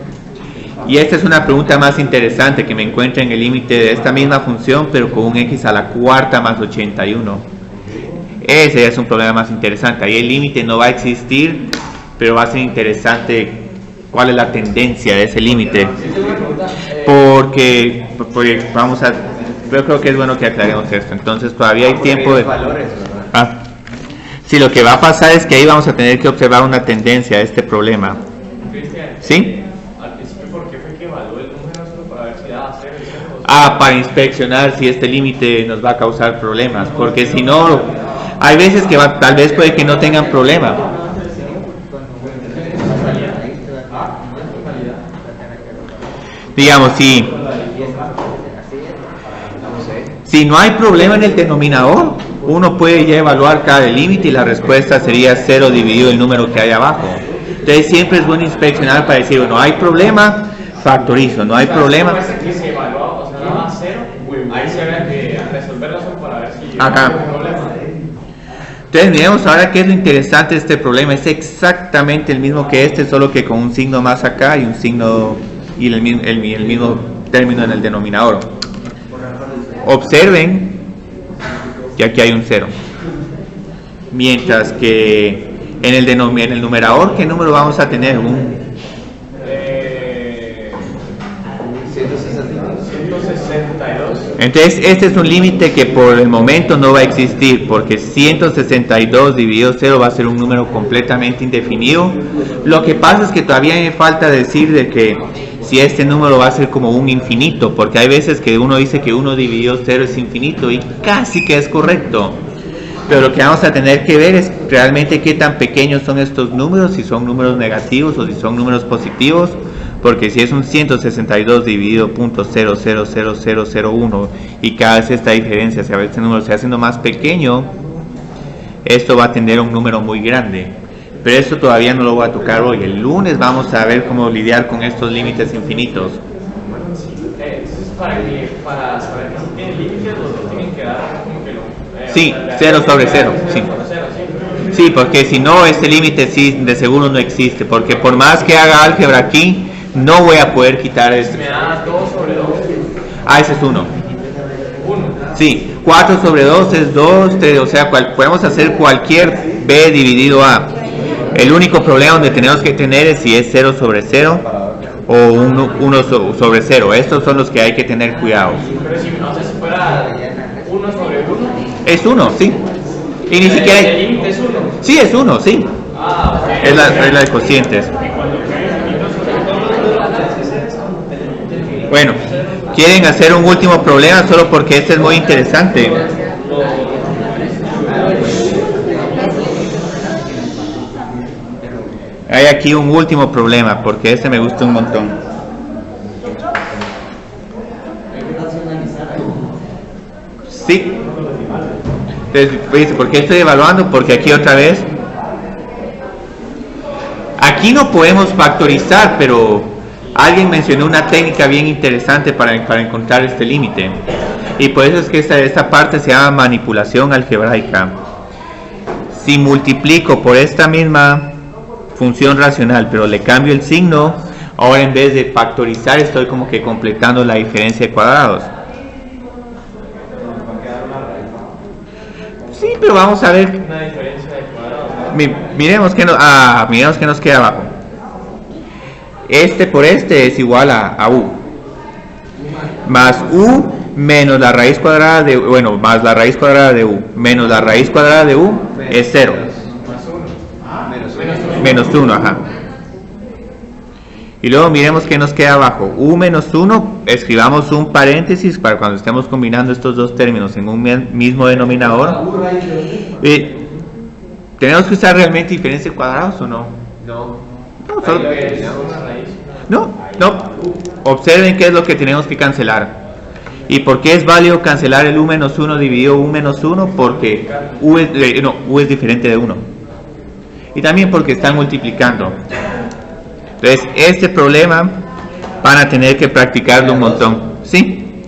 Y esta es una pregunta más interesante que me encuentra en el límite de esta misma función, pero con un x a la cuarta más 81. Ese es un problema más interesante. Ahí el límite no va a existir, pero va a ser interesante cuál es la tendencia de ese límite. Porque vamos a... Yo creo que es bueno que aclaremos esto. Entonces todavía hay tiempo de... Ah. Sí, lo que va a pasar es que ahí vamos a tener que observar una tendencia a este problema. ¿Sí? Al principio, ¿por qué fue que evaluó el número solo para ver si daba 0 y 0? Ah, para inspeccionar si este límite nos va a causar problemas. Porque si no, hay veces que tal vez puede que no tengan problema. Digamos, si no hay problema en el denominador, uno puede ya evaluar cada límite y la respuesta sería 0 dividido el número que hay abajo. Entonces siempre es bueno inspeccionar para decir, bueno, hay problema, factorizo, no hay problema. Que se evaluaba, o sea, daba 0, ahí se había que resolverlo solo para ver si Acá. había un problema. Entonces miremos ahora qué es lo interesante de este problema. Es exactamente el mismo que este, solo que con un signo más acá y un signo y el mismo término en el denominador. Observen que aquí hay un 0. Mientras que en el numerador, ¿qué número vamos a tener? 162. Entonces este es un límite que por el momento no va a existir, porque 162 dividido 0 va a ser un número completamente indefinido. Lo que pasa es que todavía me falta decir de que si este número va a ser como un infinito, porque hay veces que uno dice que 1 dividido 0 es infinito y casi que es correcto. Pero lo que vamos a tener que ver es realmente qué tan pequeños son estos números, si son números negativos o si son números positivos, porque si es un 162 dividido .000001 y cada vez esta diferencia, si a veces este número se va haciendo más pequeño, esto va a tener un número muy grande. Pero esto todavía no lo voy a tocar hoy. El lunes vamos a ver cómo lidiar con estos límites infinitos. Para saber que si tienen límites, los tienen que dar como que lo... Sí, 0 sobre 0. Sí. Sí, porque si no, este límite sí, de seguro no existe. Porque por más que haga álgebra aquí, no voy a poder quitar esto. Me da 2 sobre 2. Ah, ese es 1. 1. Sí, 4 sobre 2 es 2, 3, o sea, podemos hacer cualquier b dividido a. El único problema donde tenemos que tener es si es 0 sobre 0 o 1 sobre 0. Estos son los que hay que tener cuidado. Pero si fuera 1 sobre 1. Es 1, sí. Y ni siquiera hay... El límite es 1. Sí, es 1, sí. Ah, ok. Es la regla de cocientes. Bueno, quieren hacer un último problema solo porque este es muy interesante. Hay aquí un último problema porque este me gusta un montón. Sí. Entonces, ¿por qué estoy evaluando? Porque aquí otra vez. Aquí no podemos factorizar, pero alguien mencionó una técnica bien interesante para encontrar este límite. Y por eso es que esta parte se llama manipulación algebraica. Si multiplico por esta misma función racional, pero le cambio el signo, ahora en vez de factorizar estoy como que completando la diferencia de cuadrados. Sí, pero vamos a ver. Una diferencia de cuadrados. Miremos qué nos queda abajo. Este por este es igual a u. Más u menos la raíz cuadrada de más la raíz cuadrada de u menos la raíz cuadrada de u es 0. Menos 1, ajá. Y luego miremos qué nos queda abajo. U menos 1, escribamos un paréntesis para cuando estemos combinando estos dos términos en un mismo denominador. ¿Tenemos que usar realmente diferencia de cuadrados o no? No, solo... No. Observen qué es lo que tenemos que cancelar. ¿Y por qué es válido cancelar el U-1 dividido U-1? Porque U es diferente de 1. Y también porque están multiplicando. Entonces, este problema van a tener que practicarlo un montón. ¿Sí?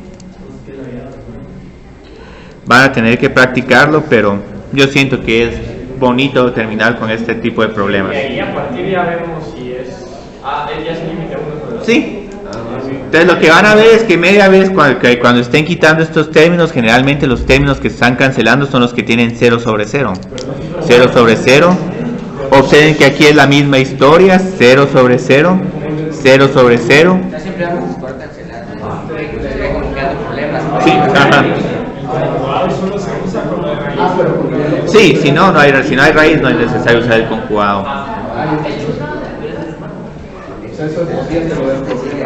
Van a tener que practicarlo, pero yo siento que es bonito terminar con este tipo de problemas. Y ahí a partir ya vemos si es... ya es límite 1 sobre 2. Sí. Entonces lo que van a ver es que media vez cuando estén quitando estos términos, generalmente los términos que están cancelando son los que tienen 0 sobre 0. 0 sobre 0. Observen que aquí es la misma historia, 0 sobre 0, 0 sobre 0. Siempre vamos por cancelar. Sería como que hay problemas. Sí, ajá. Sí, si no hay raíz, no es necesario usar el conjugado. Eso es posible, pero es posible.